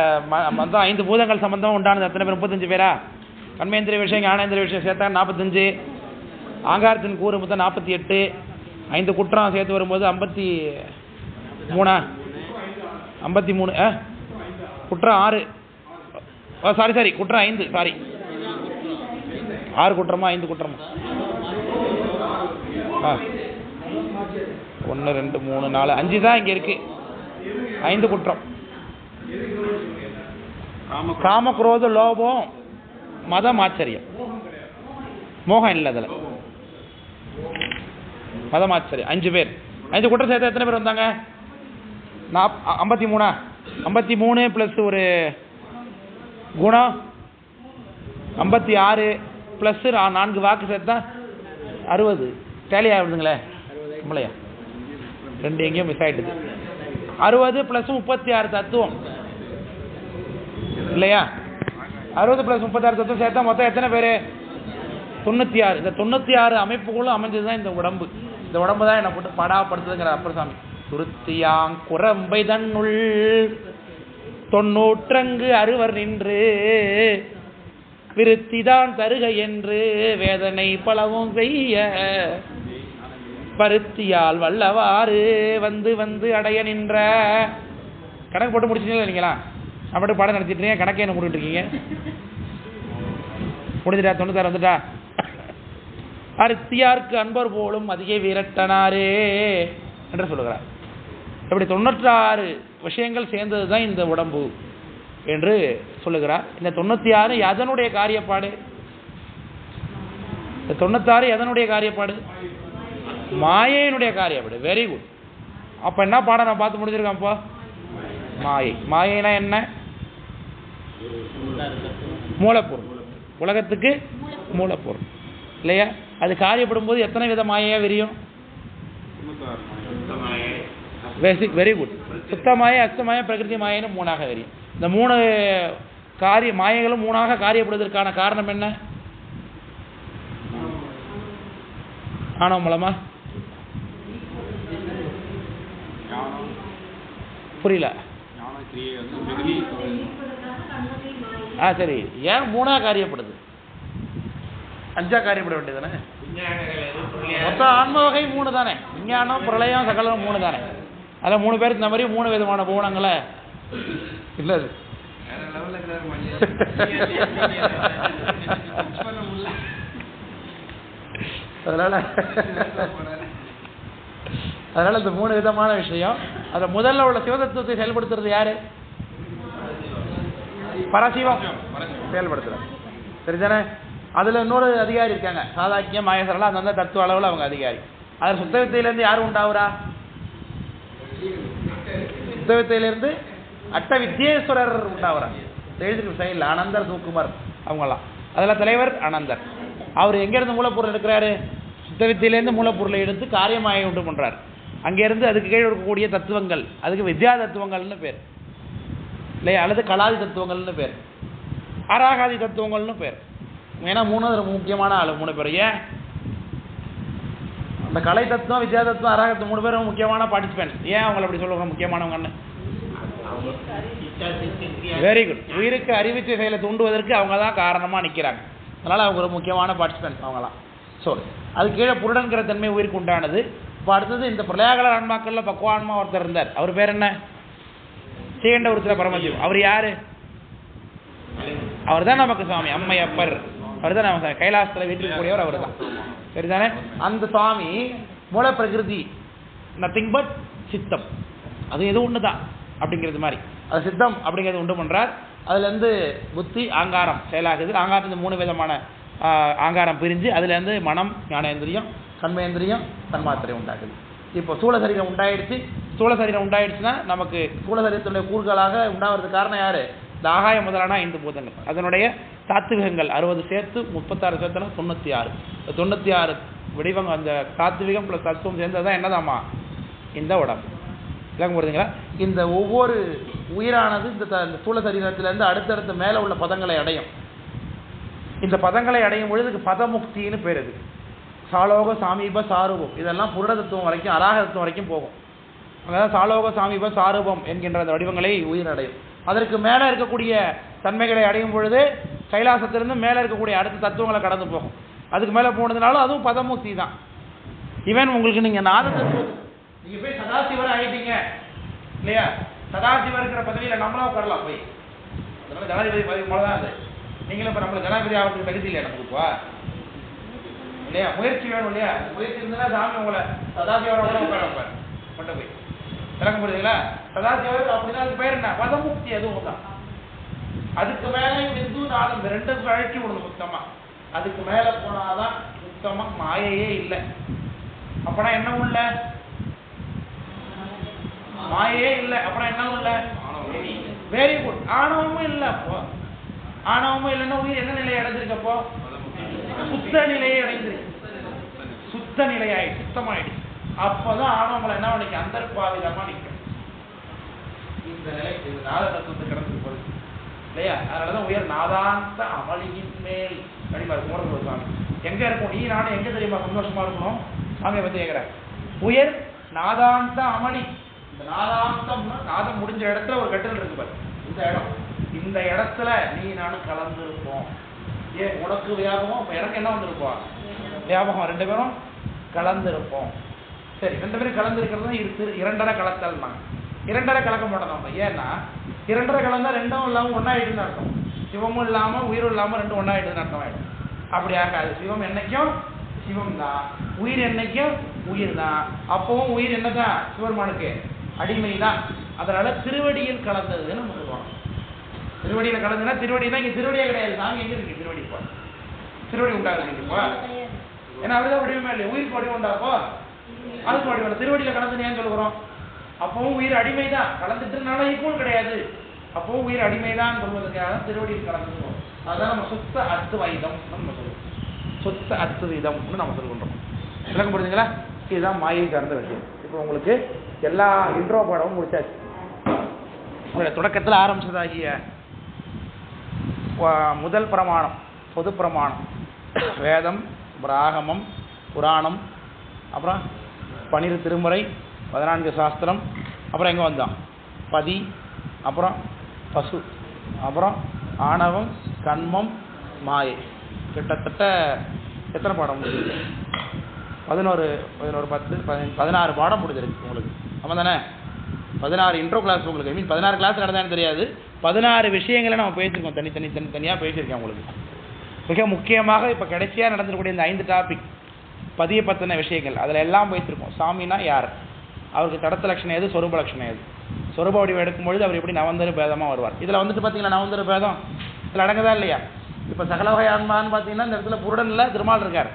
Speaker 1: மொத்தம் 5 பூதங்கள் சம்பந்தம் உண்டானது எத்தனை பேர்? 35 பேரா? கண்மேந்திரிய விஷயம், ஞானேந்திரிய விஷயம் சேர்த்தா 45. ஆங்காரத்தின் கூறு மொத்தம் 48. 5 குற்றம் சேர்த்து வரும்போது 53. குற்றம் 6. சாரி குற்றம் 5. சாரி 6 குற்றமா 5 குற்றமா? 1 2 3 4 5 தான் இங்கே இருக்கு. 5 குற்றம். காம குரோத லோபம் மதம் ஆச்சரியம், மோகம் இல்லை அதில். மதம் ஆச்சரியம் 5 பேர். 5 குற்றம் சேர்த்து எத்தனை பேர் வந்தாங்க? 53. 53 ப்ளஸ் ஒரு குணம் 56 ப்ளஸ் 4 வாக்கு சேர்த்தா 60. டேலி ஆகுதுங்களே நம்மளையா? 2 எங்கேயோ மிஸ் ஆகிட்டுது. 60 ப்ளஸ் 36 தத்துவம் இல்லையா? 60 ப்ளஸ் 36 தத்துவம் சேர்த்தா மொத்தம் எத்தனை பேர்? 96. இந்த 96 அமைப்புகளும் அமைஞ்சது தான் இந்த உடம்பு. இந்த உடம்பு தான் என்னை போட்டு படாப்படுத்துதுங்கிற அப்பர் சாமி. குரம்பை தன்னுள் 90 அறுவர் நின்று விருத்திதான் தருக என்று வேதனை பலவும் செய்ய பருத்தியால் வல்லவாறு வந்து வந்து அடைய நின்ற. கணக்கு போட்டு முடிச்சிட்டீங்களா இல்லைங்களா? அப்படி பாடம் நடத்திட்டு கணக்கே என்ன போட்டுட்டு இருக்கீங்க? முடிஞ்சிட்டா? 96 வந்துட்டா? அருத்தியாருக்கு அன்பர் போலும் அதிக விரட்டனாரே என்று சொல்லுகிறார். இப்படி 96 விஷயங்கள் சேர்ந்தது தான் இந்த உடம்பு என்று சொல்லுகிறார். இந்த 96 எதனுடைய காரியப்பாடு? இந்த 96 எதனுடைய காரியப்பாடு? மாயையினுடைய காரியப்பாடு. Very good. அப்ப என்ன பாடம் நான் பார்த்து முடிஞ்சிருக்கேன்? அப்போ மாயை. மாயைனா என்ன? மூலப்பொருள், உலகத்துக்கு மூலப்பொருள் இல்லையா? அது காரியப்படும் போது எத்தனை வித மாயையா விரியும்? Very good. சுத்தமாய, அஸ்தமாய, பிரகிருதி மாயன்னு 3ஆக விரியும். இந்த 3 காரிய மாயைகளும் 3ஆக காரியப்படுவதற்கான காரணம் என்ன? ஆணவம் மூலமா? புரியல. சரி, ஏன் 3ஆ காரியப்படுது? 5ஆ காரியப்பட வேண்டியதானே? மொத்தம் ஆன்ம வகை 3 தானே. விஞ்ஞானம், பிரளயம், சகலம் 3 தானே. அதில் 3 பேருக்கு இந்த மாதிரி 3 விதமான பூணங்களை இல்லை. அதனால இந்த 3 விதமான விஷயம். அதில் முதல்ல உள்ள சிவதத்துவத்தை செயல்படுத்துறது யாரு? பரசிவம் செயல்படுத்துறாங்க. சரிதானே? அதில் இன்னொரு அதிகாரி இருக்காங்க, சாதாக்கியம், மாயசரெல்லாம் அந்தந்த தத்துவ அளவில் அவங்க அதிகாரி. அதில் சுத்த வித்தையிலேருந்து யார் உண்டாகுறா? சுத்த வித்தையிலேருந்து அட்ட வித்யேஸ்வரர் உண்டாகிறார். எழுதிருக்கு சைடில் அனந்தர், தூக்குமார் அவங்கெல்லாம். அதில் தலைவர் அனந்தர். அவர் எங்கேருந்து மூலப்பொருள் எடுக்கிறாரு? சுத்த வித்தையிலேருந்து மூலப்பொருளை எடுத்து காரியமாயை உண்டு பண்ணுறார். அங்கேருந்து அதுக்கு கீழே இருக்கக்கூடிய தத்துவங்கள், அதுக்கு வித்யா தத்துவங்கள்னு பேர் இல்லையா? அல்லது கலாதி தத்துவங்கள்னு பேர், ஆராகாதி தத்துவங்கள்னு பேர். ஏன்னா 3 முக்கியமான ஆளு 3 பேர். ஏன் அந்த கலை தத்துவம், வித்யா தத்துவம், ஆராக தத்துவம் 3 பேரும் முக்கியமான பார்ட்டிசிபென்ட்ஸ். ஏன் அவங்களை அப்படி சொல்லுவாங்க முக்கியமானவங்கன்னு? Very good. உயிருக்கு அறிவிச்ச செயலை தூண்டுவதற்கு அவங்க தான் காரணமாக நிற்கிறாங்க. அதனால் அவங்க ஒரு முக்கியமான பார்ட்டிசிபென்ட் அவங்களாம். ஸோ அது கீழே புருடன்கிற தன்மை உயிருக்கு உண்டானது. இப்போ அடுத்தது இந்த பிரளயகால ஆன்மாக்களில் பக்குவான்மா ஒருத்தர் இருந்தார். அவர் பேர் என்ன? சீகண்ட உருத்திர பரமஜீவ். அவர் யாரு? அவர் தான் நமக்கு சுவாமி அம்மையப்பர். அவர் தான் நம்ம கைலாசத்தில் வீட்டிற்கக்கூடியவர். அவர் தான், சரிதானே? அந்த சுவாமி மூல பிரகிருதி நத்திங் பட் சித்தம், அது எது ஒன்று தான் அப்படிங்கிறது மாதிரி அது சித்தம் அப்படிங்கிறது உண்டு பண்ணுறார். அதுலேருந்து புத்தி ஆங்காரம் செயலாகுது. ஆங்காரத்துலேருந்து 3 விதமான ஆங்காரம் பிரிஞ்சு அதுலேருந்து மனம் ஞானேந்திரியம் கண்மேந்திரியம் தன்மாத்திரை உண்டாகுது. இப்போ ஸ்தூல சரீரம் உண்டாயிடுச்சு. ஸ்தூல சரீரம் உண்டாயிடுச்சுன்னா நமக்கு ஸ்தூல சரீரத்தினுடைய கூறுகளாக உண்டாகிறதுக்கு காரணம் யார்? இந்த ஆகாயம் முதலான 5 பூதங்கள். அதனுடைய தாத்விகங்கள் 60 சேர்த்து 36 சேர்த்தனா 96. 96 வடிவங்க அந்த தாத்விகம் ப்ளஸ் தத்துவம் சேர்ந்தது தான் என்னதாம்மா இந்த உடம்பு. விளங்க போகிறதுங்களா? இந்த ஒவ்வொரு உயிரானது இந்த ஸ்தூல சரீரத்திலேருந்து அடுத்தடுத்த மேலே உள்ள பதங்களை அடையும். இந்த பதங்களை அடையும் பொழுது இதுக்கு பதமுக்தின்னு பேர். இது சாலோக சாமீப சாரூபம் இதெல்லாம் புருட தத்துவம் வரைக்கும் அராக தத்துவம் வரைக்கும் போகும். அதாவது சாலோக சாமீப சாரூபம் என்கின்ற அந்த வடிவங்களை உயிர் அடையும். அதற்கு மேலே இருக்கக்கூடிய தன்மைகளை அடையும் பொழுது கைலாசத்திலிருந்து மேலே இருக்கக்கூடிய அடுத்த தத்துவங்களை கடந்து போகும். அதுக்கு மேலே போனதுனால அதுவும் பதமுக்தி தான். ஈவன் உங்களுக்கு நீங்கள் நாத தத்துவம் நீங்கள் போய் சதாசிவர் ஆகிட்டீங்க இல்லையா? சதாசிவர் இருக்கிற பதவியில் நம்மளாம் உட்காரலாம் போய். அதனால ஜனாதிபதி பதவி போல தான் அது. நீங்களும் இப்போ நம்மளை ஜனாதிபதி ஆகிறதுக்கு தகுதி இல்லையா நமக்குப்பா இல்லையா? முயற்சி வேணும் இல்லையா? முயற்சி இருந்ததுன்னா சாமி உங்களை சதாசிவரோட உட்கார வைப்பார் கொண்டு போய். விளக்க முடியுதுங்களா? சதாசிவர் அப்படின்னா அதுக்கு பேர் என்ன? பதமுக்தி. அதுவும் தான். அதுக்கு மேலே பிந்து நாதம் 2 கழட்டி விடணும் சுத்தமாக. அதுக்கு மேலே போனாதான் சுத்தமாக மாயையே இல்லை. அப்பனா என்ன உள்ள? மாயையே இல்லை. அப்புறம் என்ன உள்ள? Very good. ஆணவமும் இல்லை. அப்போ ஆணவமும் இல்லைன்னா உயிர் என்ன நிலையை அடைஞ்சிருக்கப்போ? சுத்த நிலையை அடைஞ்சிருக்கு. சுத்த நிலையாயிடுச்சு, சுத்தமாயிடுச்சு. அப்போதான் ஆணவங்களை என்ன நினைக்கும்? அந்தர்பாவிதமா நிற்கும். இந்த நிலை இந்த நாத தத்துவத்தை கடந்து போகுது இல்லையா? அதனாலதான் உயர் நாதாந்த அமளியின் மேல் அப்படிமாரு குமரகுரு சுவாமி. எங்க இருக்கும்? நீ நானும் எங்க தெரியுமா சந்தோஷமா இருக்கணும்? சாமியை பத்தி கேட்கிறேன். உயர் நாதாந்த அமளி. இந்த நாதாந்தம்னா நாதம் முடிஞ்ச இடத்துல ஒரு கட்டில் இருக்கு பாரு. இந்த இடம், இந்த இடத்துல நீ நானும் கலந்து இருப்போம். ஏன் உனக்கு வியாபகம், எனக்கு என்ன வந்திருப்போம்? வியாபகம். 2 பேரும் கலந்து இருப்போம். சரி, 2 பேரும் கலந்து இருக்கிறது இருக்கு. 2.5 கலத்தல் நாங்க 2.5 கலக்க மாட்டோம் நம்ம. ஏன்னா 2.5 கலந்தா 2ம் இல்லாமல் ஒன்னாயிடுன்னு அர்த்தம். சிவமும் இல்லாம உயிரும் இல்லாம 2 ஒன்னாயிடுன்னு அர்த்தம் ஆயிடும். அப்படி ஆகாது. சிவம் என்னைக்கும் சிவம் தான், உயிர் என்னைக்கும் உயிர் தான். அப்பவும் உயிர் என்னதான்? சிவருமானுக்கு அடிமை தான். அதனால திருவடியில் கலந்ததுன்னு நம்ம சொல்லுவாங்க. திருவடியில் கலந்துன்னா திருவடினா இங்கே திருவடியே கிடையாது. சாமி எங்க இருக்கு? திருவடி போ. திருவடி உண்டாகுதுப்பா. ஏன்னா அவருதான் வடிவமே இல்லையா? உயிருக்கு வடிவம் உண்டாப்போ அதுக்கு வடிவம். திருவடியில் கலந்துன்னு ஏன் சொல்லுகிறோம்? அப்பவும் உயிர் அடிமை தான். கலந்துட்டுனால ஈக்குவல் கிடையாது. அப்பவும் உயிர் அடிமை தான் சொல்வதற்காக திருவடியில் கலந்துருவோம். அதுதான் நம்ம சுத்த அத்வைதம் நம்ம சொல்லுவோம். சுத்த அத்வைதம்னு நம்ம சொல்லுகின்றோம். விளக்கம் புரிஞ்சுங்களா? இதுதான் மாயை சார்ந்த விஷயம். இப்போ உங்களுக்கு எல்லா இன்ட்ரோ பாடமும் முடிச்சாச்சு. உங்களுடைய தொடக்கத்தில் ஆரம்பிச்சதாகிய முதல் பிரமாணம் பொது பிரமாணம் வேதம், பிராகமம், புராணம், அப்புறம் 12 திருமுறை, 14 சாஸ்திரம், அப்புறம் எங்கே வந்தோம்? பதி, அப்புறம் பசு, அப்புறம் ஆணவம், கண்மம், மாயை. கிட்டத்தட்ட எத்தனை பாடம் முடிஞ்சிருக்கு? 11, 10, 16 பாடம் முடிஞ்சிருக்கு உங்களுக்கு. ஆமாம் தானே? 16 இன்ட்ரோ கிளாஸ் உங்களுக்கு. ஐ மீன் 16 கிளாஸ் நடந்தான்னு தெரியாது. 16 விஷயங்களை நம்ம பேசியிருக்கோம். தனித்தனியாக பேசியிருக்கேன் உங்களுக்கு. மிக முக்கியமாக இப்போ கடைசியாக நடந்துக்கூடிய இந்த 5 டாபிக் பதிய பற்றின விஷயங்கள் அதில் எல்லாம் வைத்திருக்கோம். சாமினா யார், அவருக்கு தடத்த லட்சணம் எது, சொரூப லட்சணம் எது, சொரூப வடிவம் எடுக்கும்பொழுது அவர் எப்படி நவந்தர பேதமாக வருவார். இதில் வந்துட்டு பார்த்தீங்கன்னா நவந்தர பேதம் இதில் அடங்குதா இல்லையா? இப்போ சகல வகை ஆன்மான்னு பார்த்தீங்கன்னா இந்த இடத்துல புருடனில் திருமால் இருக்கார்.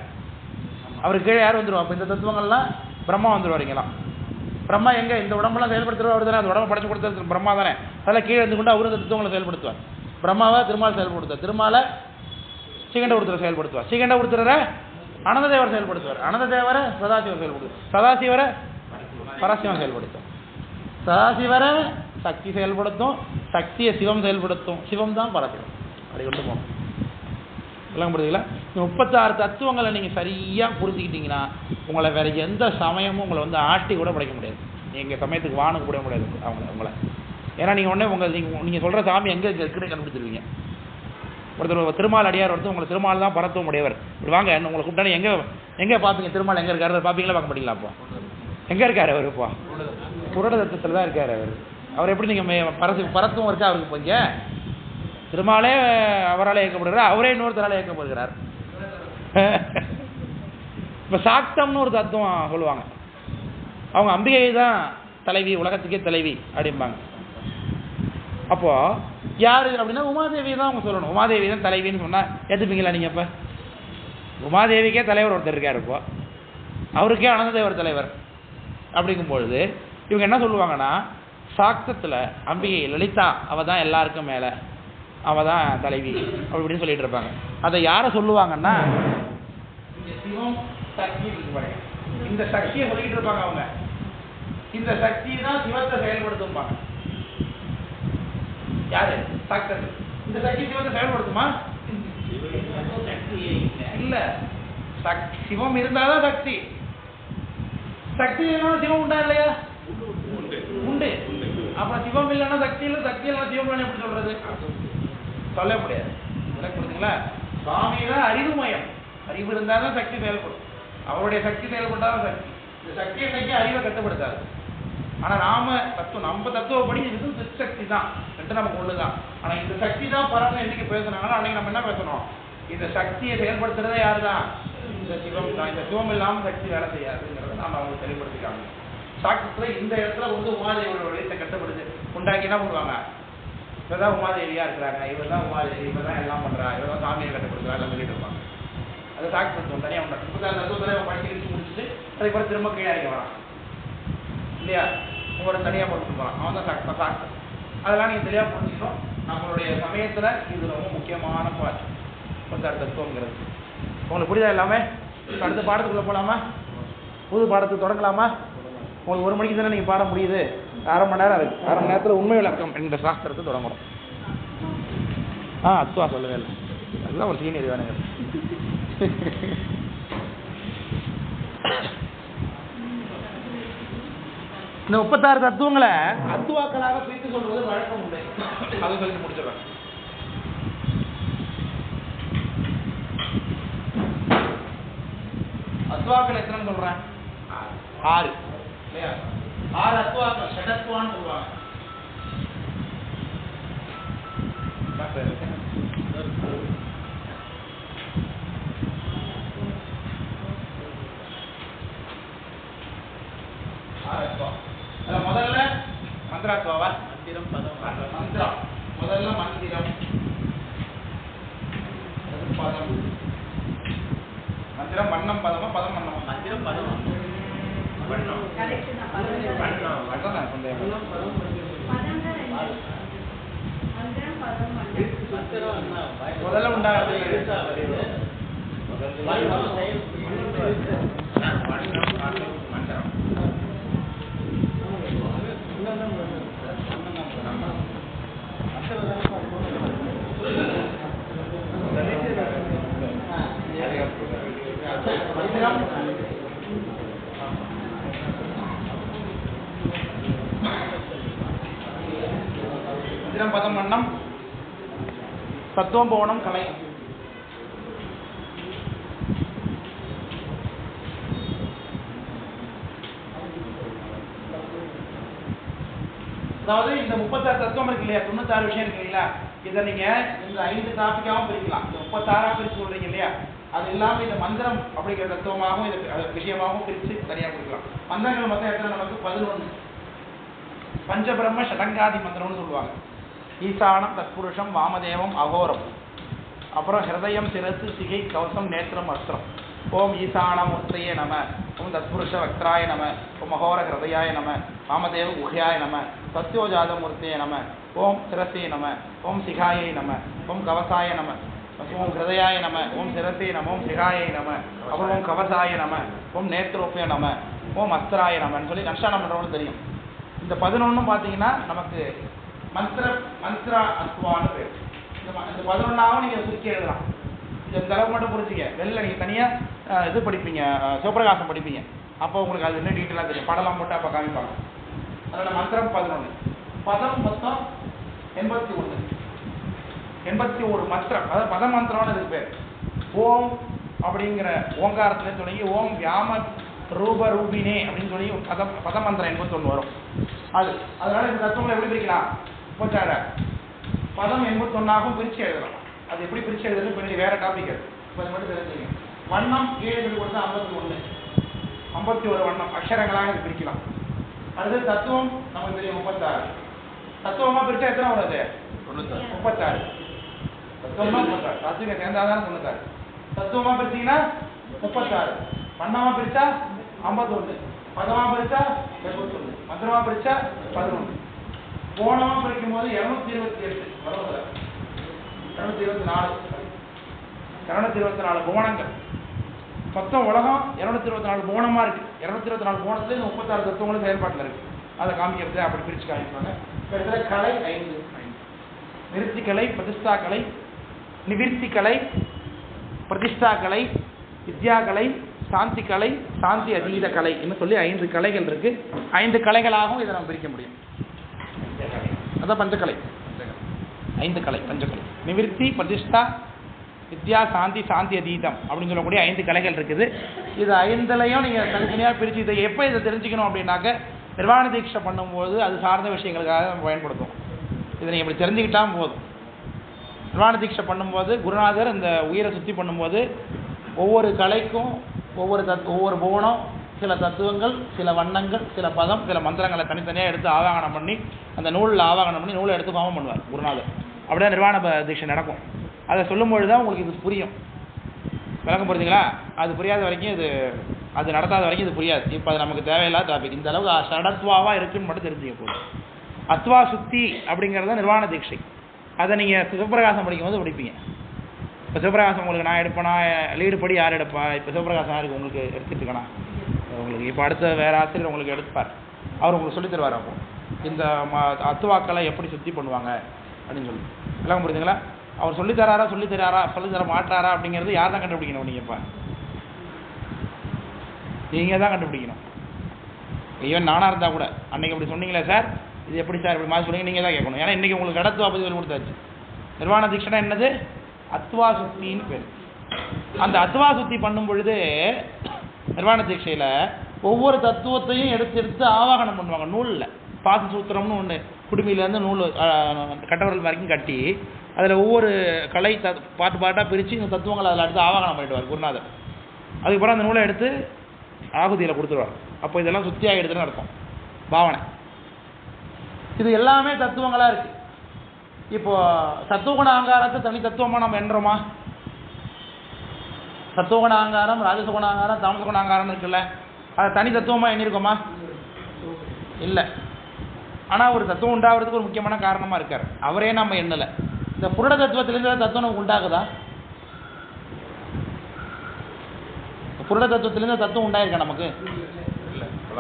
Speaker 1: அவருக்கு கீழே யார் வந்துடுவா? அப்போ இந்த தத்துவங்கள்லாம் பிரம்மா வந்துடுவாருங்களாம். பிரம்மா எங்கே இந்த உடம்பெல்லாம் செயல்படுத்துகிறோம் அவர் தானே. அந்த உடம்பை படைச்சு கொடுத்தது பிரம்மா தானே. அதில் கீழே இருந்து கொண்டு அவரு இந்த தத்துவங்களை செயல்படுத்துவார். பிரம்மாவை திருமால் செயல்படுத்துவார். திருமாலை சீகண்ட உருத்தரை செயல்படுத்துவார். சீகண்ட உருத்தரை அனந்த தேவர் செயல்படுத்துவார். அனந்த தேவரை சதாசிவர் செயல்படுத்துவார். சதாசிவரை பரசிவம் செயல்படுத்தும். சதாசிவரை சக்தி செயல்படுத்தும். சக்தியை சிவம் செயல்படுத்தும். சிவம் தான் பரசிவம். அப்படி கொண்டு போகணும். விளங்க முடியுங்களா? இந்த 36 தத்துவங்களை நீங்கள் சரியாக புரிஞ்சுக்கிட்டீங்கன்னா உங்களை வேறு எந்த சமயமும் உங்களை வந்து ஆட்டி கூட படைக்க முடியாது. நீங்கள் சமயத்துக்கு வானுக்கு கூட முடியாது உங்களை. ஏன்னா நீங்கள் உடனே நீங்கள் சொல்கிற சாமி எங்கே இருக்குன்னு கண்டுபிடிச்சிருவீங்க. ஒருத்தர் திருமால் அடியார் ஒருத்தர் உங்களை திருமால் தான் பரத்துவம் உடையவர், இப்படி வாங்க உங்களை கூப்பிட்டானே எங்கே பார்ப்பீங்க? திருமால் எங்கே இருக்காரு பார்ப்பீங்களா பார்க்க மாட்டீங்களா? அப்போ எங்கே இருக்கார் அவர்? இப்போ புரட தத்துவத்தில் தான் இருக்கார் அவர். அவர் எப்படி நீங்கள் பரத்துவம் இருக்கா அவருக்கு? இப்போ இங்கே திருமாலே அவரால் இயக்கப்படுகிறார், அவரே இன்னொருத்தரால் இயக்கப்படுகிறார். இப்போ சாக்தம்னு ஒரு தத்துவம் சொல்லுவாங்க, அவங்க அம்பிகை தான் தலைவி, உலகத்துக்கே தலைவி அப்படிம்பாங்க. அப்போது யார் அப்படின்னா உமாதேவி தான் அவங்க சொல்லணும். உமாதேவி தான் தலைவின்னு சொன்னால் ஏற்றுப்பீங்களா நீங்கள்? இப்போ உமாதேவிக்கே தலைவர் ஒருத்தர் இருக்கார், இப்போ அவருக்கே அனந்ததேவர் தலைவர். அப்படிங்கும்பொழுது இவங்க என்ன சொல்லுவாங்கன்னா, சாக்தத்தில் அம்பிகை லலிதா அவள் தான் எல்லாருக்கும் மேலே, அவள் தான் தலைவி அப்படின்னு சொல்லிட்டு இருப்பாங்க. அதை யாரை சொல்லுவாங்கன்னா, சிவம் சக்தி இருக்கு, இந்த சக்தியை சொல்லிட்டு இருப்பாங்க அவங்க. இந்த சக்தி தான் சிவத்தை செயல்படுத்தும்பாங்க. யாரு? சாக்தத்தில். இந்த சக்தி சிவத்தை செயல்படுத்துமா? இல்ல, சிவம் இருந்தாதான் சக்தி. சக்தி இல்லைன்னா சிவம் உண்டா இல்லையா? உண்டு. அப்புறம் சிவம் இல்லைன்னா சக்தி இல்லை, சக்தி இல்லைன்னா சிவம் இல்லைன்னு எப்படி சொல்றது? சொல்ல முடியாது. புரிஞ்சுங்களா? சுவாமி தான் அறிவுமயம், அறிவு இருந்தால் தான் சக்தி செயல்படும். அவருடைய சக்தி செயல்பட்டாதான் சக்தி. இந்த சக்தி என்னைக்கு அறிவை கட்டுப்படுத்தாது. ஆனால் நம்ம தத்துவப்படி இது சிற்சக்தி தான், ரெண்டு நமக்கு ஒன்று தான். ஆனால் இந்த சக்தி தான் பரவாயில்ல என்னைக்கு பேசுனாங்கன்னா அன்னைக்கு நம்ம என்ன பேசணும்? இந்த சக்தியை செயல்படுத்துறதே யாரு தான்? இந்த சிவம் தான். இந்த சிவம் இல்லாமல் சக்தி வேலை செய்யாதுங்கிறத நாம் அவங்க தெளிவுபடுத்திக்காங்க. சாக்தத்தில் இந்த இடத்துல உமாதேவியோட வெளியத்தை கட்டுப்படுது உண்டாக்கி என்ன பண்ணுவாங்க? இவர் தான் உமாதேவியா இருக்கிறாங்க, இவர் தான் உமாதேவி, இவர் தான் எல்லாம் பண்றா, இவர் தான் சாமியை கட்டுப்படுத்துறா எல்லாம் சொல்லிட்டு இருப்பாங்க. அது சாக்தத்துவம் தனியாக உண்டு. இப்போ தத்துவத்தில் படிச்சு முடிச்சுட்டு அதுக்கப்புறம் திரும்ப கீழே இறங்கி வரான் இல்லையா? உங்களோட தனியாக போட்டு போகிறான், அவன் தான் சாக்தம். அதெல்லாம் நீங்கள் தெளிவாக புரிஞ்சுக்கணும். நம்மளுடைய சமயத்தில் இது ரொம்ப முக்கியமான பாட்டு பொருத்தார் தத்துவங்கிறது. உங்களுக்கு புரியுதா எல்லாமே? அடுத்த பாடத்துக்குள்ளே போகலாமா? புது பாடத்துக்கு தொடங்கலாமா? உங்களுக்கு 1 மணிக்கு தானே நீங்கள் பாட முடியுது, 1/2 மணி நேரம் இருக்குது. 1/2 மணி நேரத்தில் உண்மை விளக்கம் என்ற சாஸ்திரத்தை தொடங்கணும். அத்துவா சொல்லவே இல்லை, அதுதான் ஒரு சீனியர் வேணுங்க. இந்த 36 தத்துவங்களை அத்துவாக்களாக பிரித்து சொல்வது வழக்கம் உண்டு. அது சொல்லி முடிச்சிடறேன். அத்துவாக்கள் எத்தனை சொல்றேன்? 6 இல்லையா? 6 அத்துவாக்கள் ஷடத்துவான்னு சொல்லுவாங்க. முதல்ல மந்திராத்வாவா? மந்திரம். முதல்ல மந்திரம், பதம். மந்திரம் வண்ணம் பதமா? பதம் வண்ணமா? மந்திரம் பதம் வண்ணம். முதல்ல உண்டாகிறது மந்திரம். மந்திரம் பதம் வண்ணம் சத்துவம் போவனம் கலை. அதாவது இந்த 36 தத்துவம் இருக்கு இல்லையா, 96 விஷயம் இருக்கு இல்லையா, இதை நீங்க இந்த 5 டாபிக்காகவும் பிரிக்கலாம். 36 பிரிச்சு சொல்றீங்க இல்லையா, அது இல்லாமல் இந்த மந்திரம் அப்படிங்கிற தத்துவமாகவும் இது விஷயமாகவும் பிரித்து தனியாக கொடுக்கலாம். மந்திரங்கள் மொத்தம் எத்தனை? நமக்கு 11. பஞ்சபிரம்ம ஷடங்காதி மந்திரம்னு சொல்லுவாங்க. ஈசானம், தத்புருஷம், வாமதேவம், அகோரம், அப்புறம் ஹிருதயம், சிரசு, சிகை, கவசம், நேத்திரம், அஸ்திரம். ஓம் ஈசானமூர்த்தையே நம, ஓம் தத்புருஷ வக்ராய நம, ஓம் அகோர ஹிருதயாய நம, வாமதேவ குஹ்யாய நம, சத்யோஜாதமூர்த்தையே நம, ஓம் சிரசே நம, ஓம் சிகாயை நம, ஓம் கவசாய நம, ஓம் ஹிருதயாய நம, ஓம் சிரசே நம, ஓம் சிகாயை நம, அப்புறம் ஓம் கவசாய நம, ஓம் நேத்ரோப்பிய நம, ஓம் அஸ்திராய நமன்னு சொல்லி அனுஷ்டானம் பண்ணுறவங்களுக்கு தெரியும். இந்த 11 பார்த்தீங்கன்னா நமக்கு மந்திரா அத்வான்னு பேர். இந்த 11ஆவும் நீங்கள் சுருக்கி எழுதலாம். இந்த அளவு மட்டும் புரிஞ்சுக்க. வெளில நீங்கள் தனியாக இது படிப்பீங்க, சிவபிரகாசம் படிப்பீங்க, அப்போ உங்களுக்கு அது இன்னும் டீட்டெயிலாக தெரியும். படலாம் போட்டு அப்போ காமிப்பாங்க. அதனால் மந்திரம் 11. பதம் மொத்தம் 81. 81 மந்திரம், அதாவது பத மந்திரம்னு இதுக்கு பேர். ஓம் அப்படிங்கிற ஓங்காரத்துல தொடங்கி ஓம் வியாம ரூப ரூபினே அப்படின்னு சொல்லி பத மந்திரம் 81 வரும். அதனால இந்த தத்துவங்களை எப்படி பிரிக்கலாம்? 36 பதம் 81ஆகவும் பிரிச்சு எழுதலாம். அது எப்படி பிரிச்சு எழுதுறது பின்னாடி வேற டாபிக். அது மட்டும் தெரிஞ்சுங்க. வண்ணம் கீழே சொல்லி கொடுத்தா 51 வண்ணம் அக்ஷரங்களாக இது பிரிக்கலாம். அடுத்து தத்துவம் நமக்கு தெரியும் 36. தத்துவமா பிரிச்சா எத்தனை வருது? 36. தத்துவமா 36. தத்துவம் சேர்ந்தாதான் 96. தத்துவமா பிரிச்சீங்கன்னா 36. வண்ணமா பிரிச்சா 51. பதமா பிரிச்சா 71. மந்திரமா பிரிச்சா 11. கோணமா பிரிக்கும் போது 228 வருவதில்ல, 224 கோணங்கள். மொத்தம் உலகம் 224 கோணமா இருக்கு. 224 கோணத்துல 36 தத்துவங்களும் செயல்பாட்டில் இருக்கு. அதை காமிக்கிறது அப்படி பிரிச்சு காமிப்பாங்க. கலை 5: நிறுத்தி கலை, பிரதிஷ்டா கலை, நிவிர்த்தி கலை, பிரதிஷ்டா கலை, வித்யா கலை, சாந்தி கலை, சாந்தி அதீத கலை என்று சொல்லி 5 கலைகள் இருக்கு. 5 கலைகளாகவும் இதை நம்ம பிரிக்க முடியும். அதான் பஞ்சகலை. 5 கலை பஞ்சகலை: நிவிர்த்தி, பிரதிஷ்டா, வித்யா, சாந்தி, சாந்தி அதீதம் அப்படின்னு சொல்லக்கூடிய 5 கலைகள் இருக்குது. இது 5லையும் நீங்கள் தனித்தனியாக பிரித்து இதை எப்போ இதை தெரிஞ்சுக்கணும் அப்படின்னாக்க நிர்வாண தீட்சை பண்ணும்போது அது சார்ந்த விஷயங்களுக்காக நம்ம பயன்படுத்தும். இதை நீங்கள் இப்படி தெரிஞ்சுக்கிட்டால் போதும். நிர்வாண தீட்சை பண்ணும்போது குருநாதர் இந்த உயிரை சுற்றி பண்ணும்போது ஒவ்வொரு கலைக்கும் ஒவ்வொரு புவனம், சில தத்துவங்கள், சில வண்ணங்கள், சில பதம், சில மந்திரங்களை தனித்தனியாக எடுத்து ஆவாகனம் பண்ணி அந்த நூலில் ஆவாகனம் பண்ணி நூலை எடுத்து பாவம் பண்ணுவார் குருநாதர். அப்படியே நிர்வாண தீட்சை நடக்கும். அதை சொல்லும்பொழுது தான் உங்களுக்கு இது புரியும். விளக்கம் புரிஞ்சுங்களா? அது புரியாத வரைக்கும் அது நடத்தாத வரைக்கும் இது புரியாது. இப்போ அது நமக்கு தேவையில்லாத டாபிக். இந்த அளவுக்கு சடத்வாவாக இருக்குன்னு மட்டும் தெரிஞ்சுக்க போதும். அத்வா சுத்தி அப்படிங்கிறத நிர்வாண தீட்சை. அதை நீங்கள் சிவபிரகாசம் படிக்கும்போது படிப்பீங்க. இப்போ சிவபிரகாசம் உங்களுக்கு நான் எடுப்பேனா, லீடு படி யார் எடுப்பா? இப்போ சிவபிரகாசம் யாருக்கு உங்களுக்கு எடுத்துட்டு இருக்கேனா உங்களுக்கு? இப்போ அடுத்த வேறு ஆசிரியர் உங்களுக்கு எடுப்பார். அவர் உங்களுக்கு சொல்லித் தருவார். அப்போ இந்த அத்துவாக்களை எப்படி சுத்தி பண்ணுவாங்க அப்படின்னு சொல்லி விளக்கம் புரிஞ்சுங்களா? அவர் சொல்லித்தராரா, சொல்லித்தர மாட்டாரா அப்படிங்கிறது யார் தான் கண்டுபிடிக்கணும்? நீங்கள் தான் கண்டுபிடிக்கணும். ஈவன் நானாக இருந்தால் கூட அன்றைக்கி அப்படி சொன்னீங்களே சார், இது எப்படி சார் இப்படி மாதிரி சொன்னீங்க, நீங்கள் தான் கேட்கணும். ஏன்னா இன்றைக்கி உங்களுக்கு கடத்துவா பற்றி சொல்லி கொடுத்தாச்சு. நிர்வாண தீட்சைனா என்னது? அத்வா சுத்தின்னு பேர். அந்த அத்வா சுத்தி பண்ணும் பொழுது நிர்வாண தீட்சையில் ஒவ்வொரு தத்துவத்தையும் எடுத்து ஆவாகனம் பண்ணுவாங்க. நூலில் பாச சூத்திரம்னு ஒன்று குடுமையிலேருந்து நூல் கட்டவரல் வரைக்கும் கட்டி அதில் ஒவ்வொரு கலை பாட்டாக பிரித்து இந்த தத்துவங்களை அதில் எடுத்து ஆவாகனம் பண்ணிடுவார் குருநாதர். அதுக்கப்புறம் அந்த நூலை எடுத்து ஆகுதியில் கொடுத்துருவார். அப்போ இதெல்லாம் சுத்தியாக எடுத்துன்னு அர்த்தம். பாவனை இது எல்லாமே தத்துவங்களாக இருக்குது. இப்போது சத்துவகுண அகங்காரத்தை தனி தத்துவமாக நம்ம எண்ணுறோமா? சத்துவகுண அகங்காரம், ராஜசகுண அகங்காரம், தாமசகுண அகங்காரம் இருக்குல்ல, அதை தனி தத்துவமாக எண்ணிருக்கோமா? இல்லை. ஆனால் ஒரு தத்துவம் உண்டாகிறதுக்கு ஒரு முக்கியமான காரணமாக இருக்கார். அவரே நம்ம எண்ணலை. இந்த புருட தத்துவத்திலேருந்து தத்துவம் நமக்கு உண்டாகுதா? புருட தத்துவத்திலேருந்து தத்துவம் உண்டாயிருக்கா நமக்கு?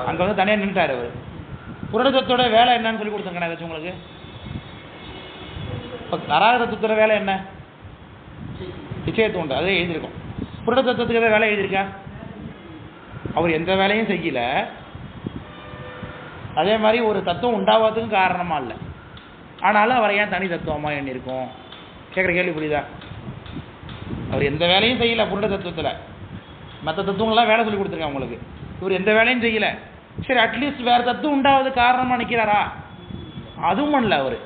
Speaker 1: அங்கே வந்து தனியாக நின்றுட்டார் அவர். புருட தத்துவோட வேலை என்னன்னு சொல்லி கொடுத்துருங்க ஏதாச்சும் உங்களுக்கு. இப்போ கராக தத்துவத்தோட வேலை என்ன? நிச்சயத்துவம் உண்டு, அதே எழுதியிருக்கோம். புருட தத்துவத்துக்கு எதாவது வேலை எழுதியிருக்கா? அவர் எந்த வேலையும் செய்யல. அதே மாதிரி ஒரு தத்துவம் உண்டாவதுக்கும் காரணமா இல்லை. ஆனாலும் அவரை ஏன் தனி தத்துவமாக எண்ணிருக்கோம்? கேட்குற கேள்வி புரியுதா? அவர் எந்த வேலையும் செய்யலை புருட தத்துவத்தில். மற்ற தத்துவங்கள்லாம் வேலை சொல்லி கொடுத்துருக்காங்க உங்களுக்கு. இவர் எந்த வேலையும் செய்யலை. சரி, அட்லீஸ்ட் வேறு தத்துவம் உண்டாவது காரணமாக நிற்கிறாரா? அதுவும் பண்ணல அவர்.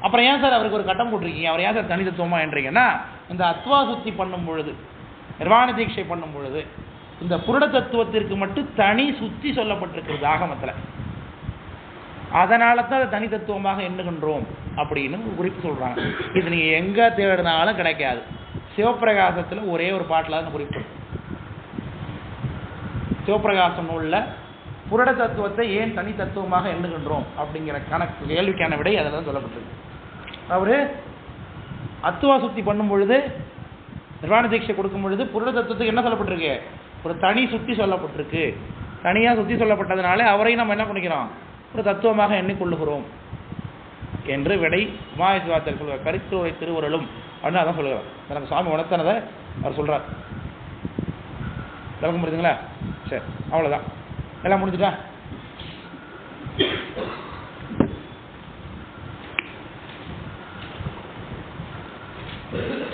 Speaker 1: அப்புறம் ஏன் சார் அவருக்கு ஒரு கட்டம் போட்டிருக்கீங்க? அவர் ஏன் சார் தனி தத்துவமாக என்றீங்கன்னா, இந்த அத்வா சுத்தி பண்ணும் பொழுது, நிர்வாண தீட்சை பண்ணும் பொழுது இந்த புருட தத்துவத்திற்கு மட்டும் தனி சுத்தி சொல்லப்பட்டிருக்கிறது ஆகமத்தில். அதனால தான் அதை தனி தத்துவமாக எண்ணுகின்றோம் அப்படின்னு ஒரு குறிப்பு சொல்கிறாங்க. இது நீங்கள் எங்கே தேடினாலும் கிடைக்காது. சிவப்பிரகாசத்தில் ஒரே ஒரு பாட்டில் தான் குறிப்பு. சிவப்பிரகாசம் நூலில் புருட தத்துவத்தை ஏன் தனி தத்துவமாக எண்ணுகின்றோம் அப்படிங்கிற கேள்விக்கான விடை அதில் தான் சொல்லப்பட்டிருக்கு. அவர் அத்துவா சுத்தி பண்ணும் பொழுது, நிர்வாண தீட்சை கொடுக்கும் பொழுது புருட தத்துவத்துக்கு என்ன சொல்லப்பட்டிருக்கு? ஒரு தனி சுத்தி சொல்லப்பட்டிருக்கு. தனியாக சுத்தி சொல்லப்பட்டதுனால அவரையும் நம்ம என்ன பண்ணிக்கிறோம்? ஒரு தத்துவமாக எண்ணிக்கொள்ளுகிறோம் என்று விடை உமாயசிவாத்தர் சொல்கிறார். கருத்துரை திருவுருளும் அப்படின்னு அதான் சொல்லுகிறார். எனக்கு சுவாமி உணர்த்தினதை அவர் சொல்கிறார். விளக்கம் புரியுதுங்களா? சரி, அவ்வளோதான். எல்லாம் முடிஞ்சுட்டா? இது